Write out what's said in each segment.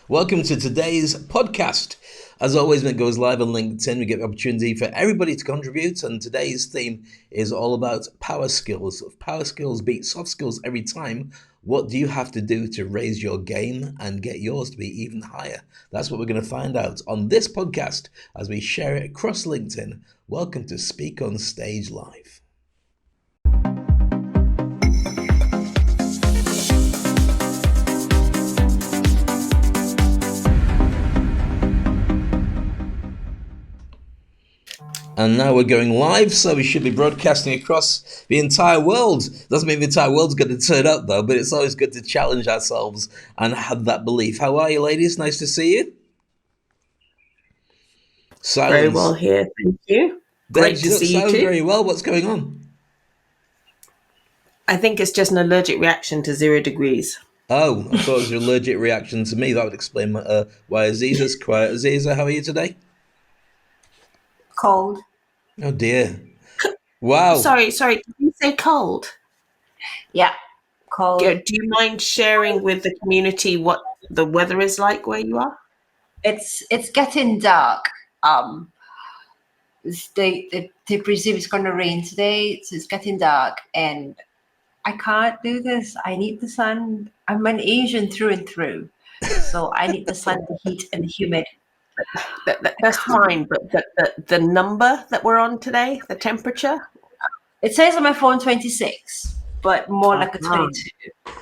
Welcome to today's podcast. As always, when it goes live on LinkedIn, we get the opportunity for everybody to contribute. And today's theme is all about power skills. If power skills beat soft skills every time, what do you have to do to raise your game and get yours to be even higher? That's what we're going to find out on this podcast as we share it across LinkedIn. Welcome to Speak on Stage Live. And now we're going live, so we should be broadcasting across the entire world. Doesn't mean the entire world's going to turn up, though, but it's always good to challenge ourselves and have that belief. How are you, ladies? Nice to see you. Silence. Very well here, thank you. Great to see you too. Very well. What's going on? I think it's just an allergic reaction to 0 degrees. Oh, I thought it was an allergic reaction to me. That would explain why Aziza's quiet. Aziza, how are you today? Cold. Oh dear. Wow. Sorry. Did you say cold? Yeah, cold. Do you mind sharing with the community what the weather is like where you are? It's getting dark. They presume it's going to rain today, so it's getting dark, and I can't do this. I need the sun. I'm an Asian through and through, so I need the sun, the heat, and the humid. That's fine, but the number that we're on today, the temperature? It says on my phone 26, but more like a 22.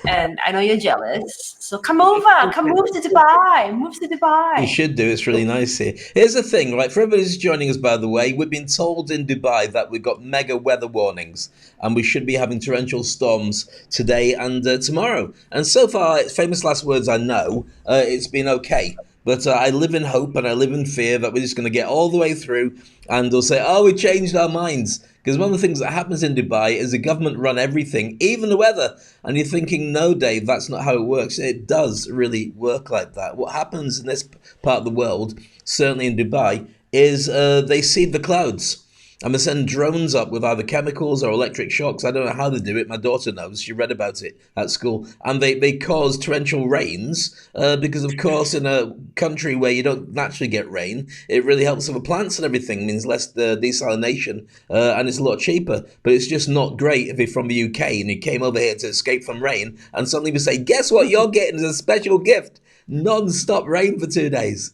And I know you're jealous, so come move to Dubai. You should do. It's really nice here. Here's the thing, right? For everybody who's joining us, by the way, we've been told in Dubai that we've got mega weather warnings, and we should be having torrential storms today and tomorrow. And so far, famous last words I know, it's been okay. But I live in hope and I live in fear that we're just going to get all the way through and they'll say, oh, we changed our minds. Because one of the things that happens in Dubai is the government run everything, even the weather. And you're thinking, no, Dave, that's not how it works. It does really work like that. What happens in this part of the world, certainly in Dubai, is they seed the clouds. And they send drones up with either chemicals or electric shocks. I don't know how they do it. My daughter knows. She read about it at school. And they cause torrential rains because, of course, in a country where you don't naturally get rain, it really helps with the plants and everything. It means less desalination and it's a lot cheaper. But it's just not great if you're from the UK and you came over here to escape from rain and suddenly we say, guess what you're getting as a special gift? Non-stop rain for 2 days.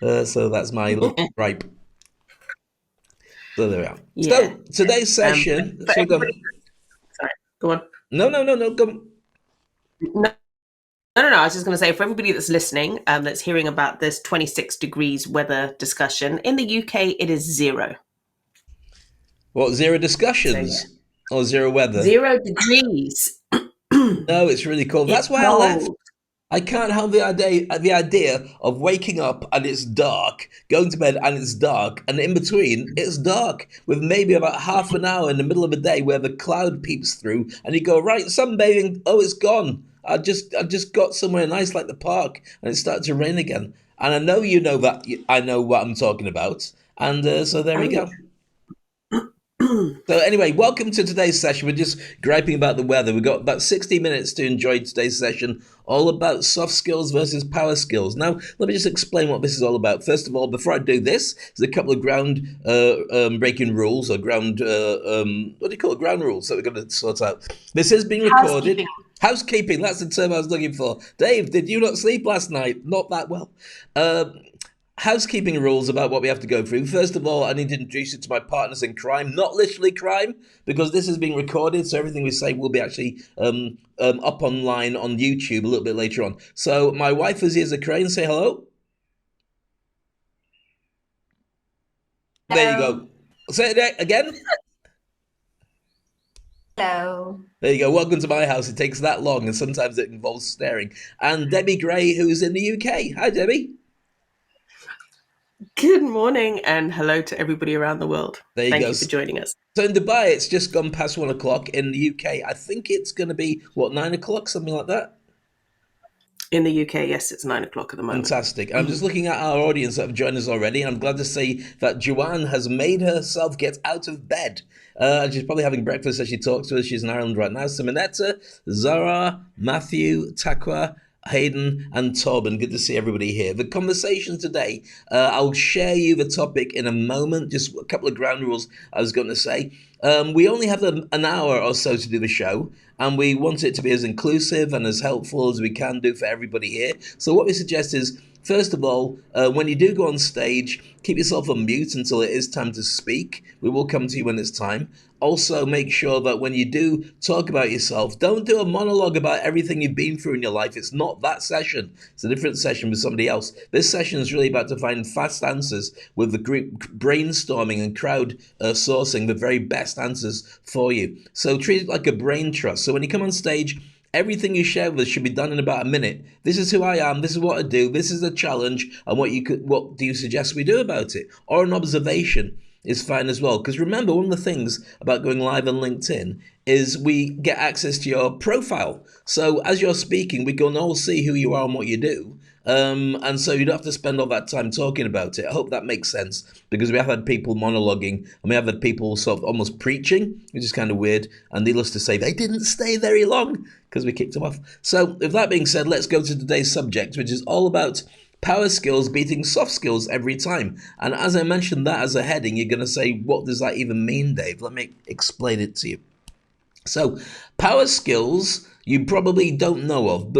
So that's my little gripe. So there we are. Yeah. So today's session. Sorry, go on. No, go on. No. I was just going to say, for everybody that's listening, that's hearing about this 26 degrees weather discussion, in the UK, it is 0. What, 0 discussions? Or 0 weather? 0 degrees. No, it's really cold. That's why I left. I can't have the idea of waking up and it's dark, going to bed and it's dark, and in between it's dark with maybe about half an hour in the middle of the day where the cloud peeps through and you go, right, sunbathing, oh, it's gone. I just got somewhere nice like the park and it started to rain again. And I know you know that I know what I'm talking about. And so there we go. So anyway, welcome to today's session. We're just griping about the weather. We've got about 60 minutes to enjoy today's session, all about soft skills versus power skills. Now, let me just explain what this is all about. First of all, before I do this, there's a couple of ground breaking rules or ground, what do you call it? Ground rules that we're going to sort out. This is being recorded. Housekeeping, that's the term I was looking for. Dave, did you not sleep last night? Not that well. Housekeeping rules about what we have to go through. First of all, I need to introduce you to my partners in crime, not literally crime, because this is being recorded, so everything we say will be actually up online on YouTube a little bit later on. So my wife is davecrane. Say hello. There you go. Say it again. Hello. There you go. Welcome to my house. It takes that long, and sometimes it involves staring. And Debbie Gray, who's in the UK. Hi, Debbie. Good morning and hello to everybody around the world. Thank you for joining us. So in Dubai, it's just gone past 1 o'clock. In the UK, I think it's going to be, 9 o'clock, something like that? In the UK, yes, it's 9 o'clock at the moment. Fantastic. I'm just looking at our audience that have joined us already, and I'm glad to see that Joanne has made herself get out of bed. She's probably having breakfast as she talks to us. She's in Ireland right now. Simonetta, Zara, Matthew, Takwa, Hayden and Torben, good to see everybody here. The conversation today, I'll share you the topic in a moment, just a couple of ground rules I was going to say. We only have an hour or so to do the show, and we want it to be as inclusive and as helpful as we can do for everybody here. So what we suggest is, first of all, when you do go on stage, keep yourself on mute until it is time to speak. We will come to you when it's time. Also, make sure that when you do talk about yourself, don't do a monologue about everything you've been through in your life. It's not that session. It's a different session with somebody else. This session is really about to find fast answers with the group brainstorming and crowd sourcing the very best answers for you. So treat it like a brain trust. So when you come on stage, everything you share with us should be done in about a minute. This is who I am. This is what I do. This is the challenge. And what do you suggest we do about it? Or an observation is fine as well. Because remember, one of the things about going live on LinkedIn is we get access to your profile. So as you're speaking, we can all see who you are and what you do. And so you don't have to spend all that time talking about it. I hope that makes sense, because we have had people monologuing and we have had people sort of almost preaching, which is kind of weird. And needless to say, they didn't stay very long because we kicked them off. So with that being said, let's go to today's subject, which is all about power skills beating soft skills every time. And as I mentioned that as a heading, you're going to say, what does that even mean, Dave? Let me explain it to you. So power skills you probably don't know of,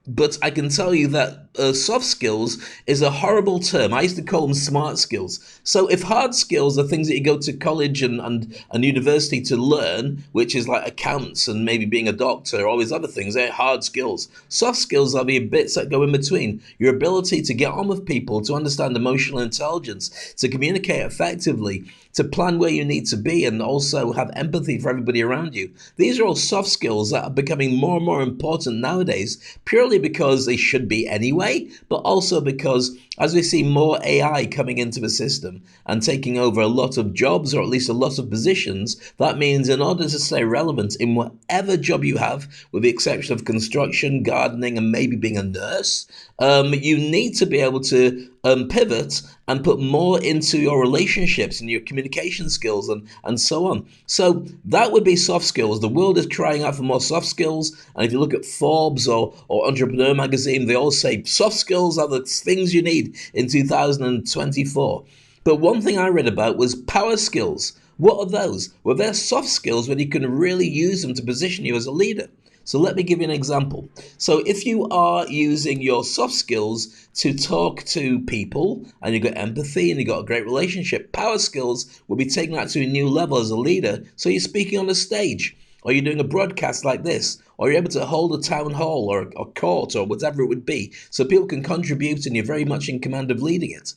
but I can tell you that soft skills is a horrible term. I used to call them smart skills. So if hard skills are things that you go to college and university to learn, which is like accounts and maybe being a doctor, all these other things, they're hard skills. Soft skills are the bits that go in between. Your ability to get on with people, to understand emotional intelligence, to communicate effectively, to plan where you need to be, and also have empathy for everybody around you. These are all soft skills that are becoming more and more important nowadays, purely because they should be anyway, but also because as we see more AI coming into the system and taking over a lot of jobs, or at least a lot of positions, that means in order to stay relevant in whatever job you have, with the exception of construction, gardening, and maybe being a nurse, you need to be able to pivot and put more into your relationships and your communication skills and so on. So that would be soft skills. The world is crying out for more soft skills. And if you look at Forbes or Entrepreneur magazine, they all say soft skills are the things you need in 2024. But one thing I read about was power skills. What are those? Well, they're soft skills when you can really use them to position you as a leader. So let me give you an example. So if you are using your soft skills to talk to people and you've got empathy and you've got a great relationship, power skills will be taking that to a new level as a leader. So you're speaking on a stage, or you're doing a broadcast like this, or you're able to hold a town hall or a court or whatever it would be, so people can contribute and you're very much in command of leading it.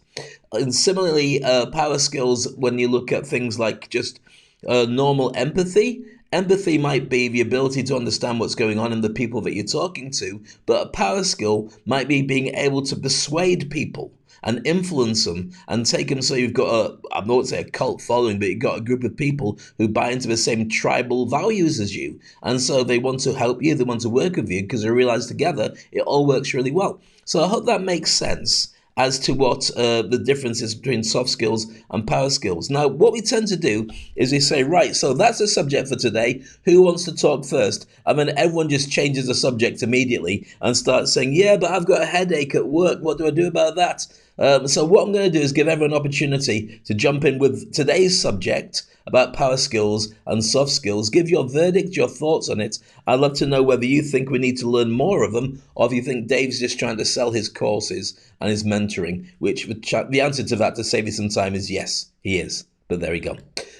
And similarly, power skills, when you look at things like just normal empathy, empathy might be the ability to understand what's going on in the people that you're talking to, but a power skill might be being able to persuade people and influence them and take them so you've got I won't say a cult following, but you've got a group of people who buy into the same tribal values as you. And so they want to help you, they want to work with you because they realize together it all works really well. So I hope that makes sense as to what the difference is between soft skills and power skills. Now, what we tend to do is we say, right, so that's the subject for today. Who wants to talk first? And then everyone just changes the subject immediately and starts saying, yeah, but I've got a headache at work. What do I do about that? So what I'm going to do is give everyone an opportunity to jump in with today's subject about power skills and soft skills. Give your verdict, your thoughts on it. I'd love to know whether you think we need to learn more of them, or if you think Dave's just trying to sell his courses and his mentoring, which the answer to that, to save you some time, is yes, he is. But there we go.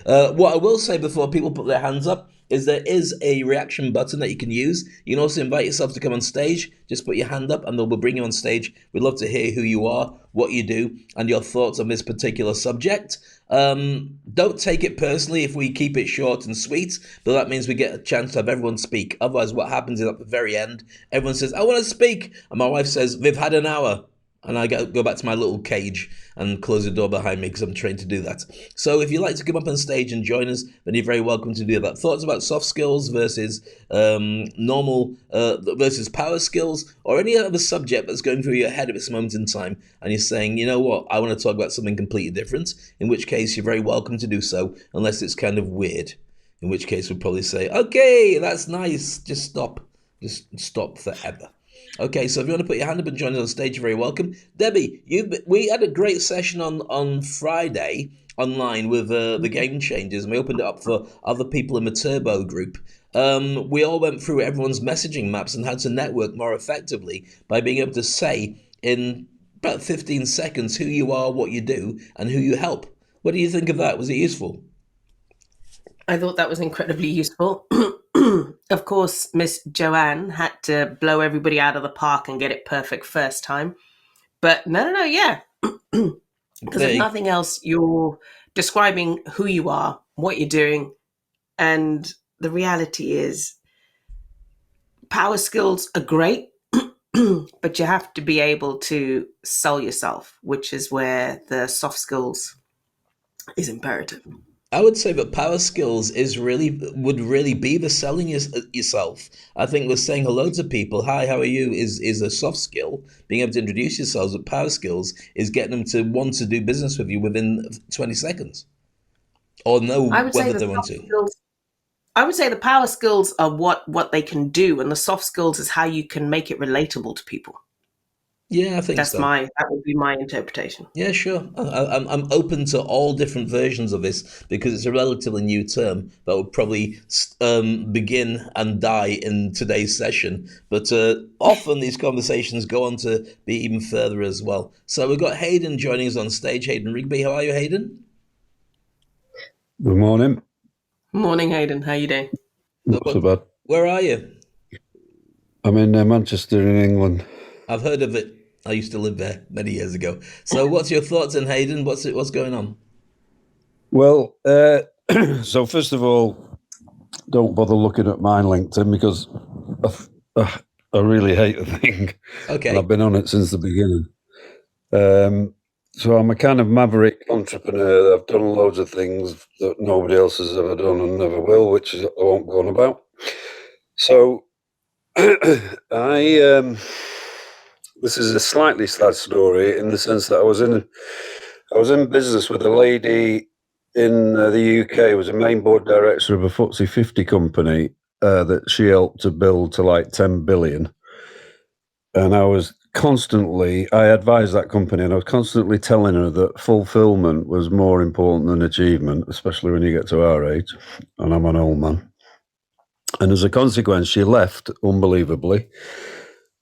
What I will say before people put their hands up is there is a reaction button that you can use. You can also invite yourself to come on stage. Just put your hand up and we'll bring you on stage. We'd love to hear who you are, what you do, and your thoughts on this particular subject. Don't take it personally if we keep it short and sweet, but that means we get a chance to have everyone speak. Otherwise, what happens is at the very end, everyone says, I want to speak. And my wife says, we've had an hour. And I go back to my little cage and close the door behind me because I'm trained to do that. So if you'd like to come up on stage and join us, then you're very welcome to do that. Thoughts about soft skills versus normal versus power skills, or any other subject that's going through your head at this moment in time, and you're saying, you know what, I want to talk about something completely different, in which case you're very welcome to do so, unless it's kind of weird, in which case we'll probably say, okay, that's nice, just stop forever. Okay, so if you want to put your hand up and join us on stage, you're very welcome. Debbie, we had a great session on Friday online with the Game Changers, and we opened it up for other people in the Turbo group. We all went through everyone's messaging maps and how to network more effectively by being able to say in about 15 seconds who you are, what you do, and who you help. What do you think of that? Was it useful? I thought that was incredibly useful. Of course, Miss Joanne had to blow everybody out of the park and get it perfect first time. But no, yeah. Because if nothing else, you're describing who you are, what you're doing, and the reality is power skills are great, but you have to be able to sell yourself, which is where the soft skills is imperative. I would say that power skills would really be the selling yourself. I think we're saying hello to people. Hi, how are you? Is a soft skill. Being able to introduce yourselves. But power skills is getting them to want to do business with you within 20 seconds, or know I would say whether the they want soft to. skills. I would say the power skills are what they can do, and the soft skills is how you can make it relatable to people. Yeah, I think so. That would be my interpretation. Yeah, sure. I'm open to all different versions of this because it's a relatively new term that will probably begin and die in today's session. But often these conversations go on to be even further as well. So we've got Hayden joining us on stage. Hayden Rigby, how are you, Hayden? Good morning. Morning, Hayden. How you doing? Not so bad. Where are you? I'm in Manchester in England. I've heard of it. I used to live there many years ago. So what's your thoughts on Hayden? What's going on? Well, so first of all, don't bother looking at my LinkedIn because I really hate the thing. Okay. And I've been on it since the beginning. So I'm a kind of maverick entrepreneur. I've done loads of things that nobody else has ever done and never will, which I won't go on about. So this is a slightly sad story in the sense that I was in business with a lady in the UK, who was a main board director of a FTSE 50 company that she helped to build to like 10 billion. And I advised that company, and I was constantly telling her that fulfillment was more important than achievement, especially when you get to our age, and I'm an old man. And as a consequence, she left, unbelievably.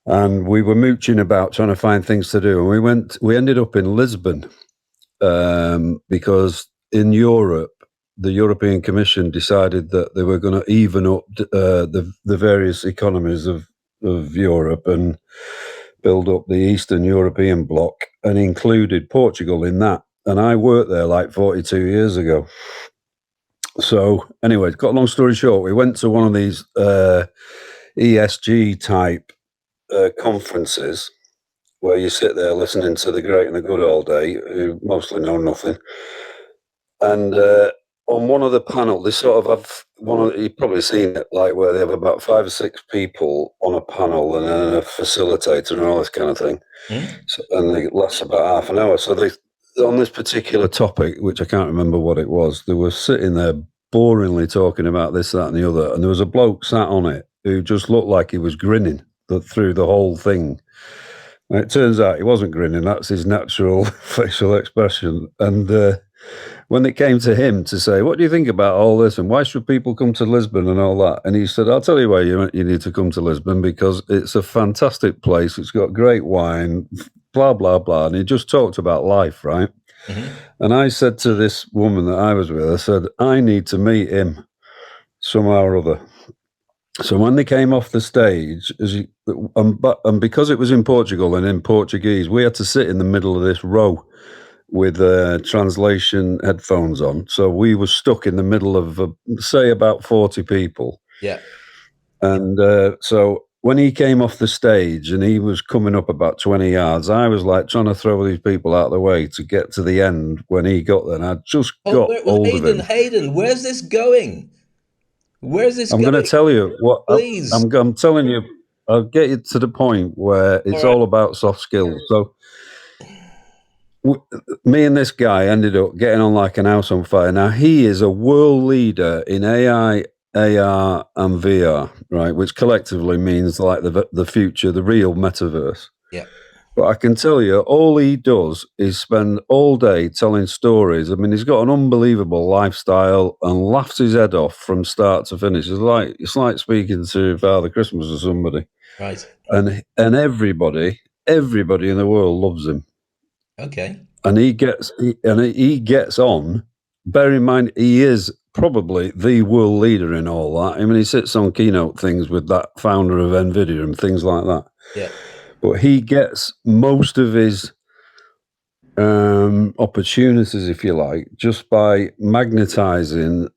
And we were mooching about trying to find things to do. And we ended up in Lisbon because in Europe, the European Commission decided that they were going to even up the various economies of Europe and build up the Eastern European bloc, and included Portugal in that. And I worked there like 42 years ago. So anyway, got a long story short, we went to one of these ESG type conferences where you sit there listening to the great and the good all day, who mostly know nothing. And on one of the panels, they sort of have you've probably seen it, like where they have about 5 or 6 people on a panel and then a facilitator and all this kind of thing. So, and it lasts about half an hour. So on this particular topic, which I can't remember what it was, they were sitting there boringly talking about this, that, and the other. And there was a bloke sat on it who just looked like he was grinning through the whole thing. And it turns out he wasn't grinning. That's his natural facial expression. And when it came to him to say, what do you think about all this? And why should people come to Lisbon and all that? And he said, I'll tell you why you need to come to Lisbon, because it's a fantastic place. It's got great wine, blah, blah, blah. And he just talked about life, right? Mm-hmm. And I said to this woman that I was with, I said, I need to meet him somehow or other. So when they came off the stage, and because it was in Portugal and in Portuguese, we had to sit in the middle of this row with translation headphones on. So we were stuck in the middle of, say, about 40 people. Yeah. And so when he came off the stage and he was coming up about 20 yards, I was like trying to throw these people out of the way to get to the end when he got there. And I just got hold of him. Hayden, where's this going? Where's this going? I'm going to tell you what. Please. I'm telling you, I'll get you to the point where it's all about soft skills. So me and this guy ended up getting on like an house on fire. Now, he is a world leader in AI AR and VR, right, which collectively means like the future, the real metaverse. Yeah. But I can tell you, all he does is spend all day telling stories. I mean, he's got an unbelievable lifestyle and laughs his head off from start to finish. It's like speaking to Father Christmas or somebody. Right. And everybody in the world loves him. Okay. And he gets on. Bear in mind, he is probably the world leader in all that. I mean, he sits on keynote things with that founder of NVIDIA and things like that. Yeah. But he gets most of his opportunities, if you like, just by magnetizing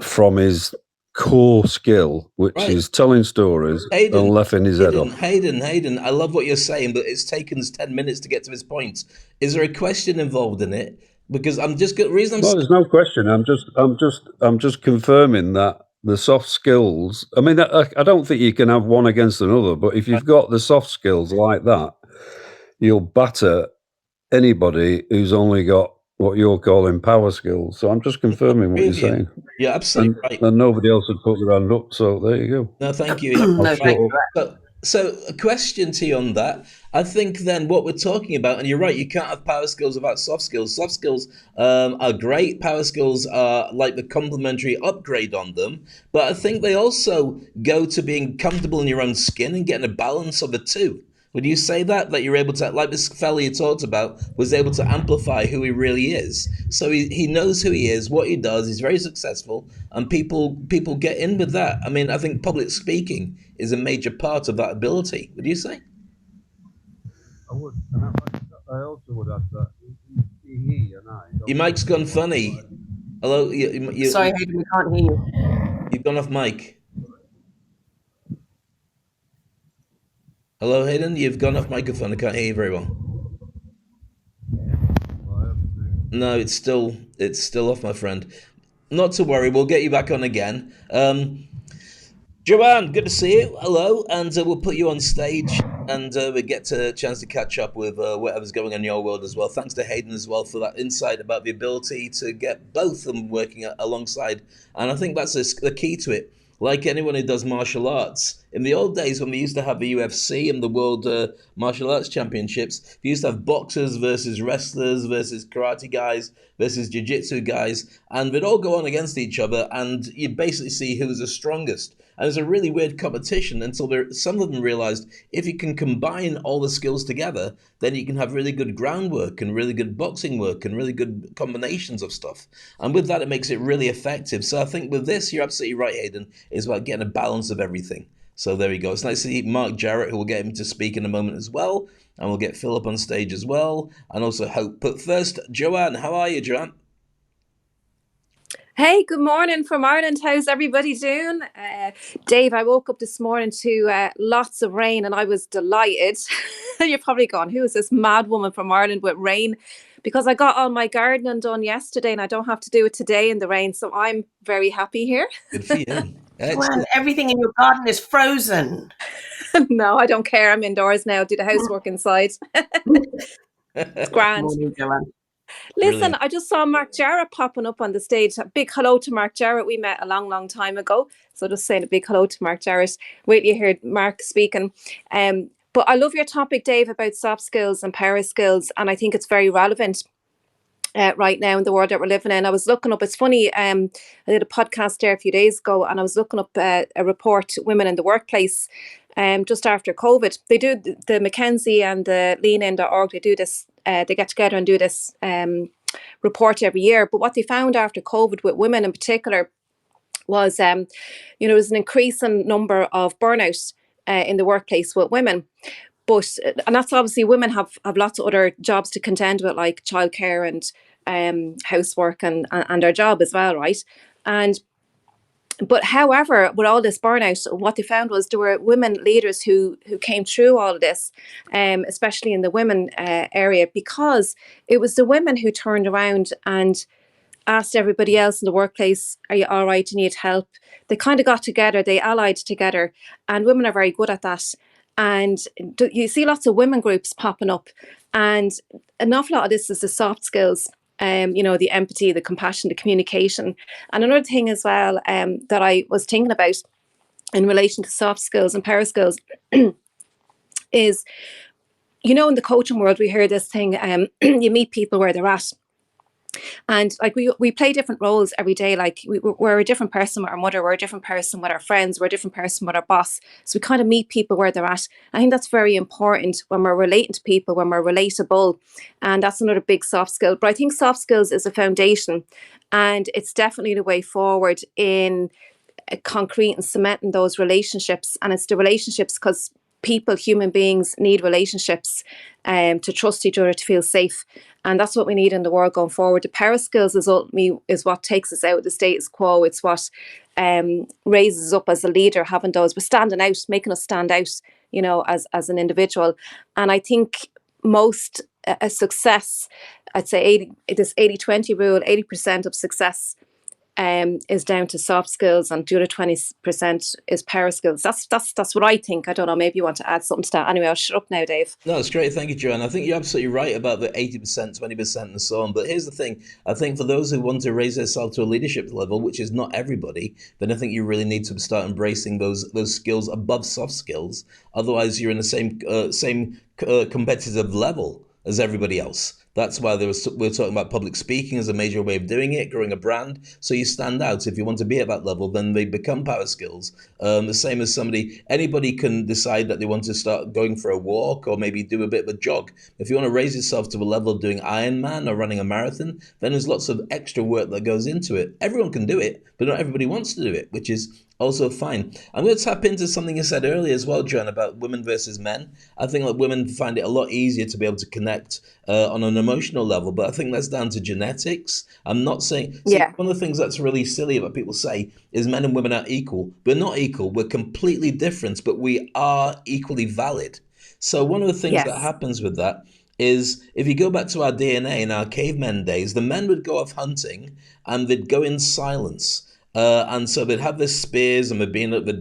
from his core skill, which Right. is telling stories and laughing his head off. Hayden, I love what you're saying, but it's taken us 10 minutes to get to this point. Is there a question involved in it? Because I'm just the reason No, there's no question. I'm just confirming that the soft skills. I mean, I don't think you can have one against another, but if you've got the soft skills like that, you'll batter anybody who's only got what you're calling power skills. So I'm just confirming what you're saying. You're absolutely right. And nobody else had put their hand up, so there you go. No, thank you. No, thank you. So a question to you on that. I think then what we're talking about, and you're right, you can't have power skills without soft skills. Soft skills are great. Power skills are like the complementary upgrade on them. But I think they also go to being comfortable in your own skin and getting a balance of the two. Would you say that you're able to, like this fella you talked about, was able to amplify who he really is? So he knows who he is, what he does. He's very successful, and people get in with that. I mean, I think public speaking is a major part of that ability. Would you say? I would, and I also would add that he and I. Your mic's gone funny. Hello, Sorry, Hayden, we can't hear you. You've gone off mic. Hello, Hayden. You've gone off microphone. I can't hear you very well. No, it's still off, my friend. Not to worry. We'll get you back on again. Joanne, good to see you. Hello, and we'll put you on stage, and we get a chance to catch up with whatever's going on in your world as well. Thanks to Hayden as well for that insight about the ability to get both of them working alongside, and I think that's the key to it. Like anyone who does martial arts, in the old days when we used to have the UFC and the World Martial Arts Championships, we used to have boxers versus wrestlers versus karate guys versus jiu-jitsu guys, and they'd all go on against each other, and you'd basically see who was the strongest. And it was a really weird competition until some of them realized if you can combine all the skills together, then you can have really good groundwork and really good boxing work and really good combinations of stuff. And with that, it makes it really effective. So I think with this, you're absolutely right, Hayden, is about getting a balance of everything. So there we go. It's nice to see Mark Jarrett, who will get him to speak in a moment as well. And we'll get Philip on stage as well. And also Hope. But first, Joanne, how are you, Joanne? Hey, good morning from Ireland. How's everybody doing? Dave, I woke up this morning to lots of rain and I was delighted. You're probably going, who is this mad woman from Ireland with rain? Because I got all my gardening done yesterday and I don't have to do it today in the rain. So I'm very happy here. Good for you. Well, everything in your garden is frozen. No, I don't care. I'm indoors now. Do the housework inside. It's grand. Morning, Joanne. Listen, Brilliant. I just saw Mark Jarrett popping up on the stage. A big hello to Mark Jarrett. We met a long, long time ago. So just saying a big hello to Mark Jarrett. Wait till you hear Mark speaking. But I love your topic, Dave, about soft skills and power skills. And I think it's very relevant right now in the world that we're living in. I was looking up, it's funny, I did a podcast there a few days ago and I was looking up a report, Women in the Workplace, just after COVID. They do the Mackenzie and the leanin.org, they do this, they get together and do this report every year. But what they found after COVID with women in particular was, there was an increasing number of burnout in the workplace with women. And that's obviously women have lots of other jobs to contend with, like childcare and housework and their job as well, right? But however, with all this burnout, what they found was there were women leaders who came through all of this, especially in the women area, because it was the women who turned around and asked everybody else in the workplace, are you all right? Do you need help? They kind of got together, they allied together, and women are very good at that. And you see lots of women groups popping up, and an awful lot of this is the soft skills. the empathy, the compassion, the communication. And another thing as well that I was thinking about in relation to soft skills and power skills is, in the coaching world, we hear this thing, you meet people where they're at. And like we play different roles every day. Like we're a different person with our mother, we're a different person with our friends, we're a different person with our boss. So we kind of meet people where they're at. I think that's very important when we're relating to people, when we're relatable. And that's another big soft skill. But I think soft skills is a foundation, and it's definitely the way forward in concrete and cementing those relationships. And it's the relationships, because people, human beings, need relationships to trust each other, to feel safe. And that's what we need in the world going forward. The power skills is ultimately is what takes us out of the status quo. It's what raises us up as a leader, having those, but standing out, making us stand out, as an individual. And I think most success, I'd say this 80-20 rule, 80% of success is down to soft skills, and the other 20% is power skills. That's what I think. I don't know, maybe you want to add something to that. Anyway, I'll shut up now, Dave. No, it's great. Thank you, Joanne. I think you're absolutely right about the 80%, 20%, and so on. But here's the thing. I think for those who want to raise themselves to a leadership level, which is not everybody, then I think you really need to start embracing those skills above soft skills. Otherwise, you're in the same competitive level as everybody else. That's why we're talking about public speaking as a major way of doing it, growing a brand. So you stand out. If you want to be at that level, then they become power skills. The same as anybody can decide that they want to start going for a walk or maybe do a bit of a jog. If you want to raise yourself to a level of doing Ironman or running a marathon, then there's lots of extra work that goes into it. Everyone can do it, but not everybody wants to do it, which is also fine. I'm going to tap into something you said earlier as well, John, about women versus men. I think that women find it a lot easier to be able to connect on an emotional level, but I think that's down to genetics. I'm not saying... One of the things that's really silly about people say is men and women are equal. We're not equal. We're completely different, but we are equally valid. So one of the things that happens with that is if you go back to our DNA in our cavemen days, the men would go off hunting and they'd go in silence. And so they'd have their spears and they'd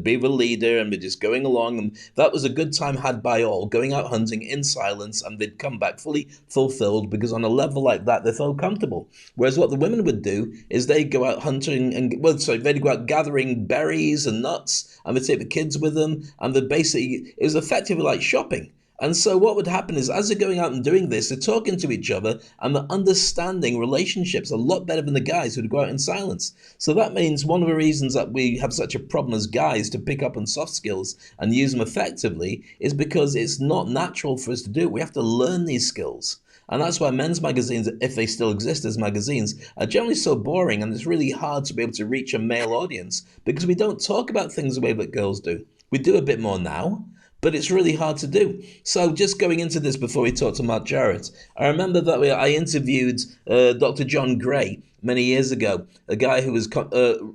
be the leader and they're just going along. And that was a good time had by all, going out hunting in silence, and they'd come back fully fulfilled because on a level like that, they felt comfortable. Whereas what the women would do is they'd go out hunting they'd go out gathering berries and nuts, and they'd take the kids with them. And it was effectively like shopping. And so what would happen is as they're going out and doing this, they're talking to each other and they're understanding relationships a lot better than the guys who'd go out in silence. So that means one of the reasons that we have such a problem as guys to pick up on soft skills and use them effectively is because it's not natural for us to do it. We have to learn these skills. And that's why men's magazines, if they still exist as magazines, are generally so boring, and it's really hard to be able to reach a male audience because we don't talk about things the way that girls do. We do a bit more now, but it's really hard to do. So just going into this before we talk to Mark Jarrett, I remember that I interviewed Dr. John Gray many years ago, a guy who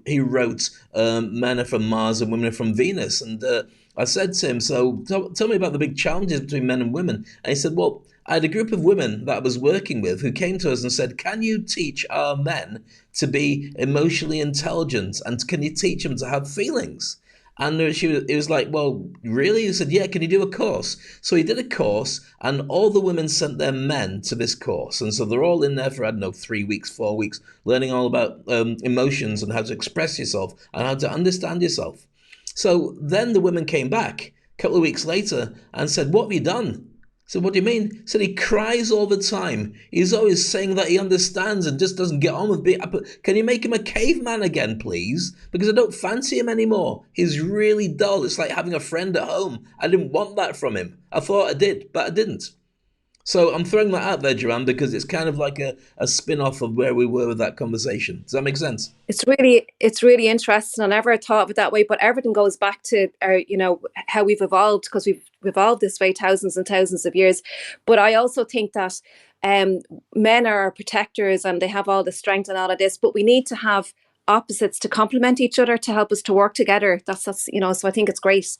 he wrote Men Are From Mars and Women Are From Venus. And I said to him, so tell me about the big challenges between men and women. And he said, well, I had a group of women that I was working with who came to us and said, can you teach our men to be emotionally intelligent? And can you teach them to have feelings? And it was like, well, really? He said, yeah, can you do a course? So he did a course, and all the women sent their men to this course. And so they're all in there for, 3 weeks, 4 weeks, learning all about emotions and how to express yourself and how to understand yourself. So then the women came back a couple of weeks later and said, what have you done? So what do you mean? He said he cries all the time. He's always saying that he understands and just doesn't get on with being... Can you make him a caveman again, please? Because I don't fancy him anymore. He's really dull. It's like having a friend at home. I didn't want that from him. I thought I did, but I didn't. So I'm throwing that out there, Joanne, because it's kind of like a spin-off of where we were with that conversation. Does that make sense? It's really interesting. I never thought of it that way, but everything goes back to our, how we've evolved, because we've evolved this way thousands and thousands of years. But I also think that men are our protectors and they have all the strength and all of this, but we need to have opposites to complement each other, to help us to work together. That's so I think it's great.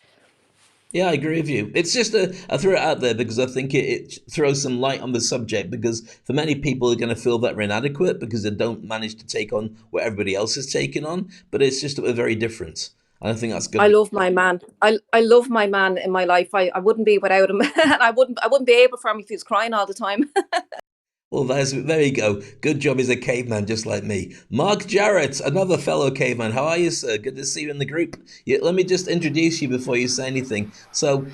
Yeah, I agree with you. It's just I throw it out there because I think it throws some light on the subject, because for many people are going to feel that we're inadequate because they don't manage to take on what everybody else is taking on. But it's just that we're very different. And I think that's good. I love my man. I love my man in my life. I wouldn't be without him. I wouldn't be able for him if he was crying all the time. Well, there you go. Good job. He's a caveman just like me. Mark Jarrett, another fellow caveman. How are you, sir? Good to see you in the group. Yeah, let me just introduce you before you say anything. So,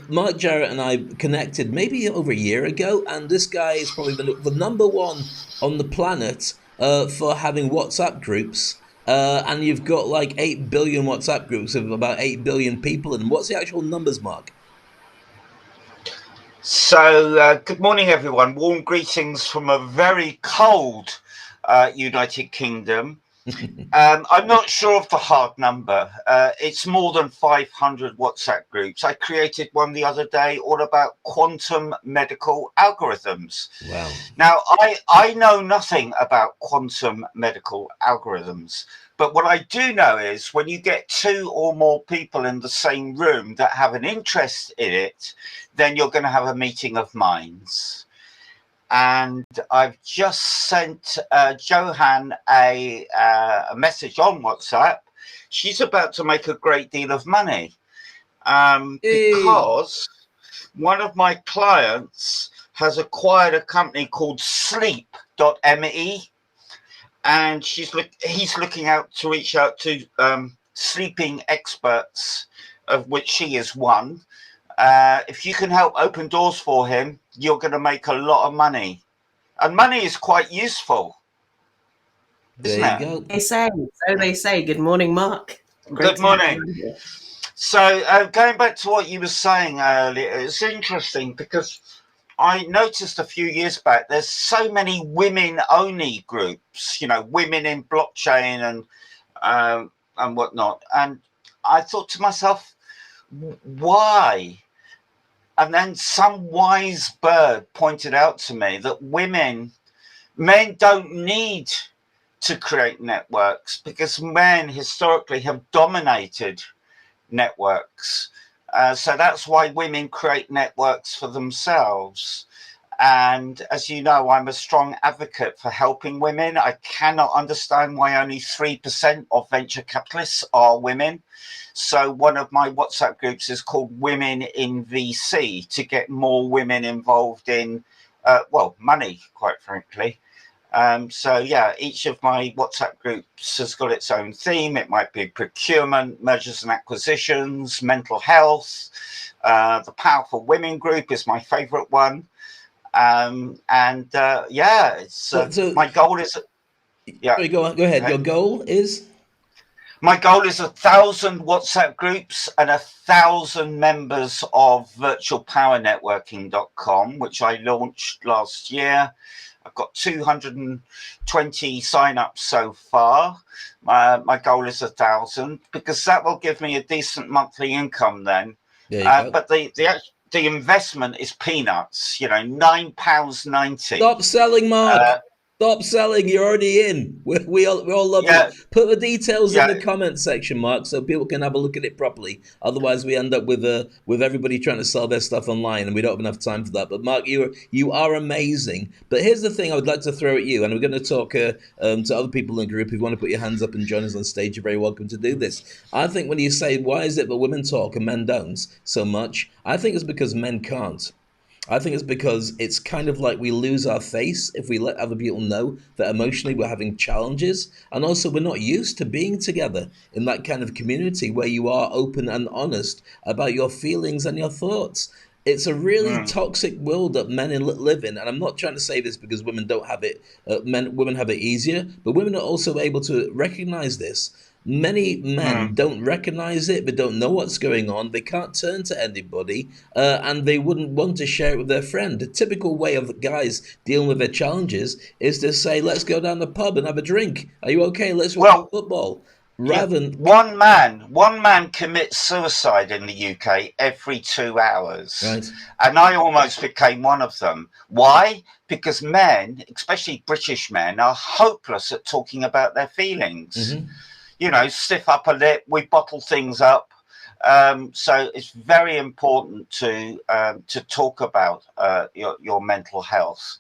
Mark Jarrett and I connected maybe over a year ago, and this guy is probably the number one on the planet for having WhatsApp groups. And you've got like 8 billion WhatsApp groups of about 8 billion people. And what's the actual numbers, Mark? So, good morning, everyone. Warm greetings from a very cold United Kingdom. I'm not sure of the hard number. It's more than 500 WhatsApp groups. I created one the other day all about quantum medical algorithms. Wow. Now, I know nothing about quantum medical algorithms. But what I do know is when you get 2 or more people in the same room that have an interest in it, then you're going to have a meeting of minds. And I've just sent Johan a message on WhatsApp. She's about to make a great deal of money because one of my clients has acquired a company called sleep.me. And he's looking out to reach out to sleeping experts, of which she is one. If you can help open doors for him, you're going to make a lot of money. And money is quite useful, isn't There you it? go. They say. Good morning, Mark. Great Good morning. So going back to what you were saying earlier, it's interesting because I noticed a few years back, there's so many women-only groups, women in blockchain and whatnot. And I thought to myself, why? And then some wise bird pointed out to me that men don't need to create networks because men historically have dominated networks. So that's why women create networks for themselves. And as you know, I'm a strong advocate for helping women. I cannot understand why only 3% of venture capitalists are women. So one of my WhatsApp groups is called Women in VC to get more women involved in, money, quite frankly. So yeah, each of my WhatsApp groups has got its own theme. It might be procurement, mergers and acquisitions, mental health. The Powerful Women group is my favorite one. It's my goal is. Yeah, Sorry, go ahead. Your goal is? My goal is 1,000 WhatsApp groups and 1,000 members of virtualpowernetworking.com, which I launched last year. I've got 220 signups so far. My goal is 1,000 because that will give me a decent monthly income then. But the investment is peanuts. £9.90. Stop selling, Mark. Stop selling. You're already in. We all love you. Put the details in the comment section, Mark, so people can have a look at it properly. Otherwise, we end up with everybody trying to sell their stuff online, and we don't have enough time for that. But Mark, you are amazing. But here's the thing I would like to throw at you, and we're going to talk to other people in the group. If you want to put your hands up and join us on stage, you're very welcome to do this. I think when you say, why is it that women talk and men don't so much, I think it's because men can't. I think it's because it's kind of like we lose our face if we let other people know that emotionally we're having challenges. And also we're not used to being together in that kind of community where you are open and honest about your feelings and your thoughts. It's a really toxic world that men live in. And I'm not trying to say this because women don't have it. Women have it easier, but women are also able to recognize this. Many men don't recognize it. They don't know what's going on. They can't turn to anybody, and they wouldn't want to share it with their friend. The typical way of guys dealing with their challenges is to say, let's go down the pub and have a drink. Are you okay? Let's watch football. Rather than one man commits suicide in the UK every 2 hours. Right. And I almost became one of them. Why? Because men, especially British men, are hopeless at talking about their feelings. Stiff upper lip, we bottle things up. So it's very important to talk about your mental health.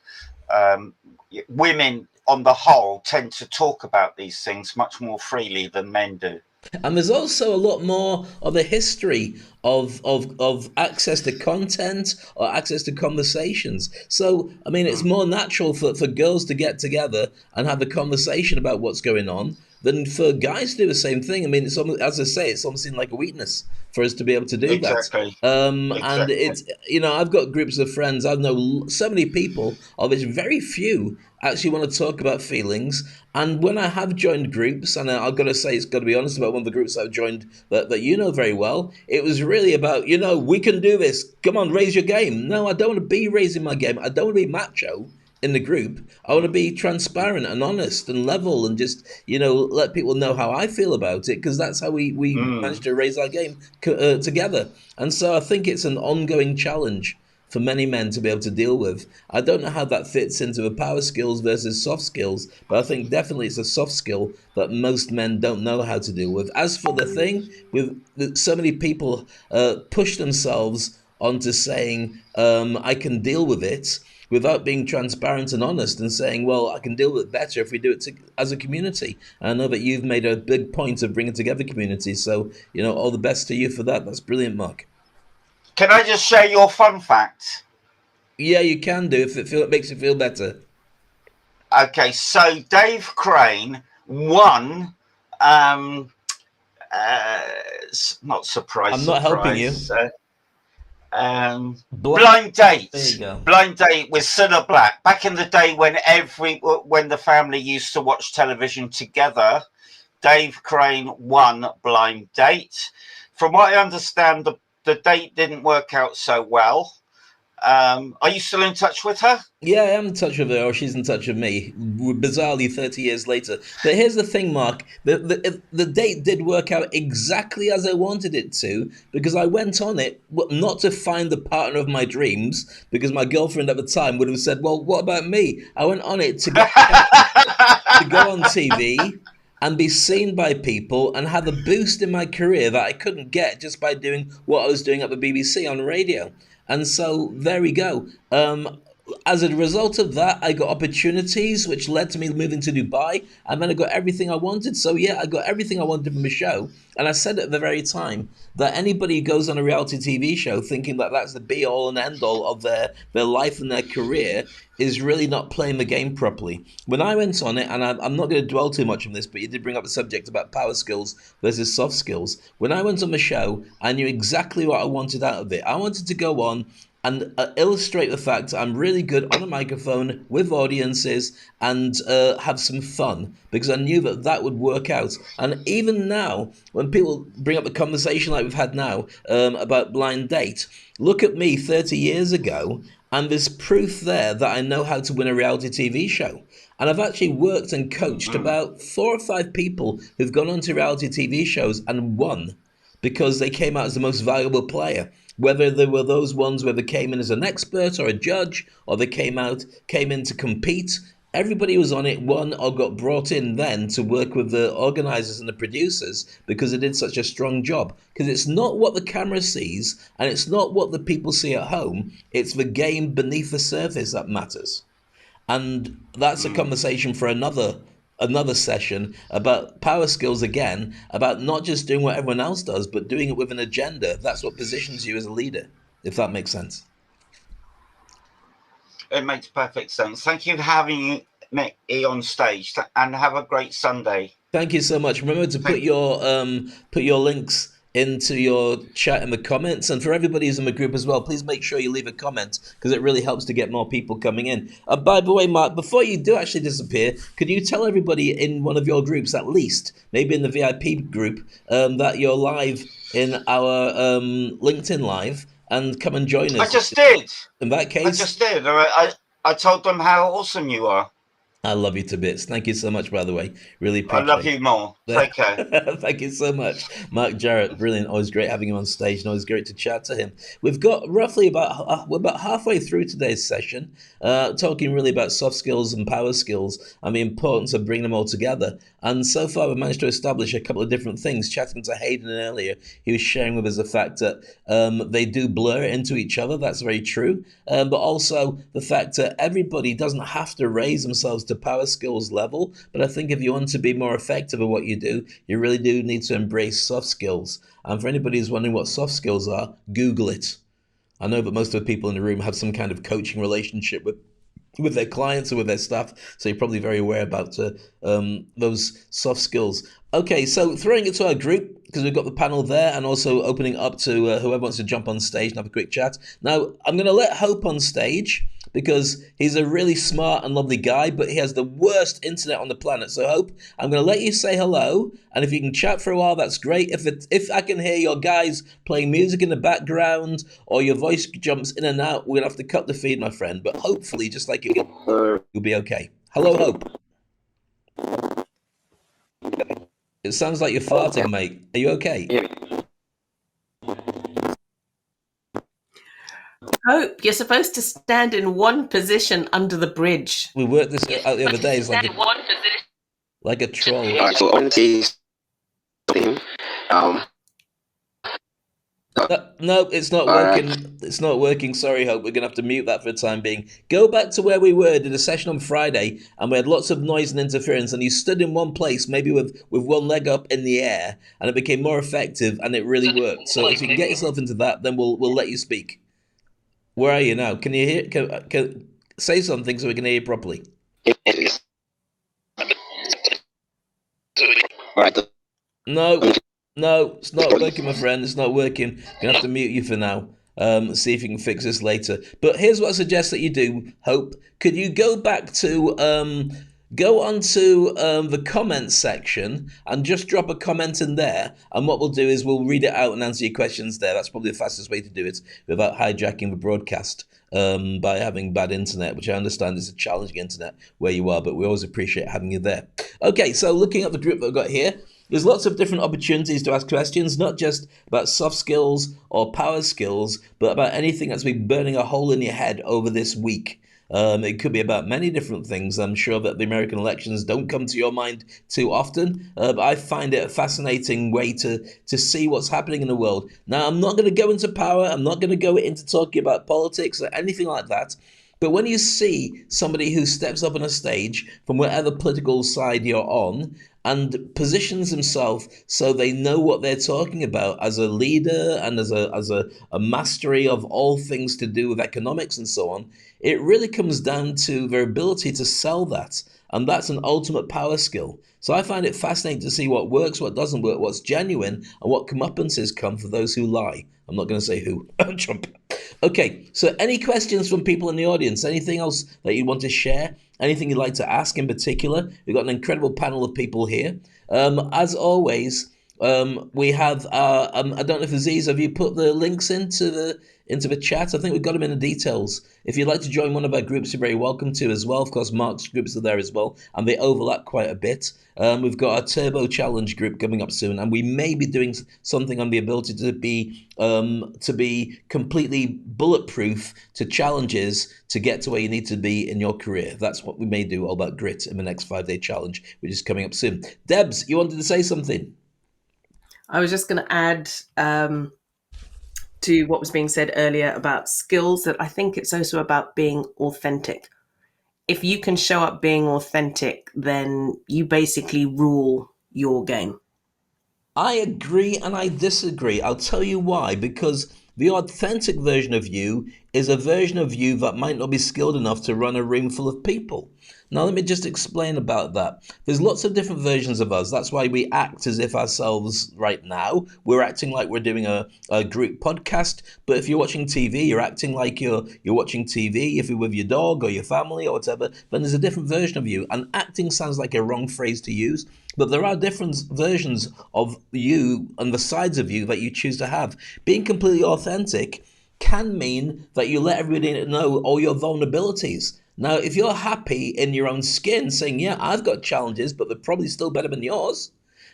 Women, on the whole, tend to talk about these things much more freely than men do. And there's also a lot more of a history of access to content or access to conversations. So, I mean, it's more natural for girls to get together and have a conversation about what's going on than for guys to do the same thing. I mean, it's almost, as I say, it's almost like a weakness for us to be able to do that. Exactly. And Exactly. it's, I've got groups of friends. I know so many people, of which very few actually want to talk about feelings. And when I have joined groups, and I've got to say, it's got to be honest about one of the groups I've joined that you know very well, it was really about, we can do this. Come on, raise your game. No, I don't want to be raising my game. I don't want to be macho in the group. I want to be transparent and honest and level and just, let people know how I feel about it, because that's how we managed to raise our game together. And so I think it's an ongoing challenge for many men to be able to deal with. I don't know how that fits into the power skills versus soft skills, but I think definitely it's a soft skill that most men don't know how to deal with. As for the thing with so many people push themselves onto saying, I can deal with it, without being transparent and honest and saying, well, I can deal with it better if we do it as a community. And I know that you've made a big point of bringing together communities. So, all the best to you for that. That's brilliant, Mark. Can I just share your fun fact? Yeah, you can do if it makes you feel better. Okay, so Dave Crane won. Not surprise. I'm not helping you. Blind Date. There you go. Blind Date with Cilla Black. Back in the day when the family used to watch television together, Dave Crane won Blind Date. From what I understand, the date didn't work out so well. Are you still in touch with her? Yeah, I am in touch with her, or she's in touch with me, bizarrely 30 years later. But here's the thing, Mark. The date did work out exactly as I wanted it to, because I went on it not to find the partner of my dreams, because my girlfriend at the time would have said, well, what about me? I went on it to go on TV and be seen by people and have a boost in my career that I couldn't get just by doing what I was doing at the BBC on radio. And so there we go. As a result of that, I got opportunities, which led to me moving to Dubai, and then I got everything I wanted. So yeah, I got everything I wanted from the show. And I said at the very time that anybody who goes on a reality TV show thinking that that's the be-all and end-all of their life and their career is really not playing the game properly. When I went on it, and I'm not going to dwell too much on this, but you did bring up the subject about power skills versus soft skills. When I went on the show, I knew exactly what I wanted out of it. I wanted to go on and illustrate the fact that I'm really good on a microphone with audiences and have some fun, because I knew that would work out. And even now, when people bring up the conversation like we've had now about Blind Date, look at me 30 years ago, and there's proof there that I know how to win a reality TV show. And I've actually worked and coached about 4 or 5 people who've gone on to reality TV shows and won because they came out as the most valuable player. Whether they were those ones where they came in as an expert or a judge, or they came in to compete, everybody was on it, won, or got brought in then to work with the organizers and the producers because they did such a strong job. Because it's not what the camera sees, and it's not what the people see at home, it's the game beneath the surface that matters. And that's a conversation for another session about power skills again, about not just doing what everyone else does, but doing it with an agenda. That's what positions you as a leader, if that makes sense. It makes perfect sense. Thank you for having me on stage, and have a great Sunday. Thank you so much. Remember to put your links into your chat in the comments, and for everybody who's in the group as well, please make sure you leave a comment, because it really helps to get more people coming in. By the way, Mark, before you do actually disappear, could you tell everybody in one of your groups, at least maybe in the VIP group, that you're live in our LinkedIn Live, and come and join us? I just did. In that case, I just did. I told them how awesome you are. I love you to bits. Thank you so much, by the way. Really appreciate it. I love you more. Take care. Thank you so much. Mark Jarrett, brilliant. Always great having him on stage, and always great to chat to him. We've got roughly we're about halfway through today's session, talking really about soft skills and power skills and the importance of bringing them all together. And so far, we've managed to establish a couple of different things. Chatting to Hayden earlier, he was sharing with us the fact that they do blur into each other. That's very true. But also the fact that everybody doesn't have to raise themselves to power skills level, but I think if you want to be more effective at what you do, you really do need to embrace soft skills. And for anybody who's wondering what soft skills are, Google it. I know that most of the people in the room have some kind of coaching relationship with their clients or with their staff, so you're probably very aware about those soft skills. Okay, so throwing it to our group, because we've got the panel there, and also opening up to whoever wants to jump on stage and have a quick chat. Now, I'm going to let Hope on stage, because he's a really smart and lovely guy, but he has the worst internet on the planet. So Hope, I'm going to let you say hello, and if you can chat for a while, that's great. If I can hear your guys playing music in the background, or your voice jumps in and out, we're going to have to cut the feed, my friend. But hopefully, just like you'll be okay. Hello, Hope. It sounds like you're farting, mate. Are you okay? Hope, you're supposed to stand in one position under the bridge. We worked this out the other day. It's like a troll. All right, so on the team, No, it's not working. It's not working. Sorry, Hope. We're going to have to mute that for the time being. Go back to where we were. Did a session on Friday, and we had lots of noise and interference, and you stood in one place, maybe with one leg up in the air, and it became more effective, and it really worked. So if you can get yourself into that, then we'll let you speak. Where are you now? Can you hear? Can say something so we can hear you properly? No, it's not working, my friend. It's not working. I'm gonna have to mute you for now. See if you can fix this later. But here's what I suggest that you do, Hope. Could you go back to go onto the comments section and just drop a comment in there? And what we'll do is we'll read it out and answer your questions there. That's probably the fastest way to do it without hijacking the broadcast by having bad internet, which I understand is a challenging internet where you are, but we always appreciate having you there. Okay, so looking at the group that I've got here, there's lots of different opportunities to ask questions, not just about soft skills or power skills, but about anything that's been burning a hole in your head over this week. It could be about many different things. I'm sure that the American elections don't come to your mind too often, but I find it a fascinating way to see what's happening in the world. Now, I'm not going to go into power. I'm not going to go into talking about politics or anything like that. But when you see somebody who steps up on a stage from whatever political side you're on and positions himself so they know what they're talking about as a leader and as a mastery of all things to do with economics and so on, it really comes down to their ability to sell that. And that's an ultimate power skill. So I find it fascinating to see what works, what doesn't work, what's genuine, and what comeuppances come for those who lie. I'm not going to say who. Trump. Okay, so any questions from people in the audience? Anything else that you want to share? Anything you'd like to ask in particular? We've got an incredible panel of people here. As always, we have, I don't know if Aziz, have you put the links into the chat? I think we've got them in the details. If you'd like to join one of our groups, you're very welcome to as well. Of course, Mark's groups are there as well, and they overlap quite a bit. We've got a Turbo Challenge group coming up soon, and we may be doing something on the ability to be completely bulletproof to challenges to get to where you need to be in your career. That's what we may do, all about grit, in the next 5-day challenge, which is coming up soon. Debs, you wanted to say something? I was just going to add to what was being said earlier about skills, that I think it's also about being authentic. If you can show up being authentic, then you basically rule your game. I agree and I disagree. I'll tell you why. Because the authentic version of you is a version of you that might not be skilled enough to run a room full of people. Now, let me just explain about that. There's lots of different versions of us. That's why we act as if ourselves right now. We're acting like we're doing a group podcast. But if you're watching TV, you're acting like you're watching TV. If you're with your dog or your family or whatever, then there's a different version of you. And acting sounds like a wrong phrase to use. But there are different versions of you and the sides of you that you choose to have. Being completely authentic can mean that you let everybody know all your vulnerabilities. Now, if you're happy in your own skin saying, yeah, I've got challenges, but they're probably still better than yours,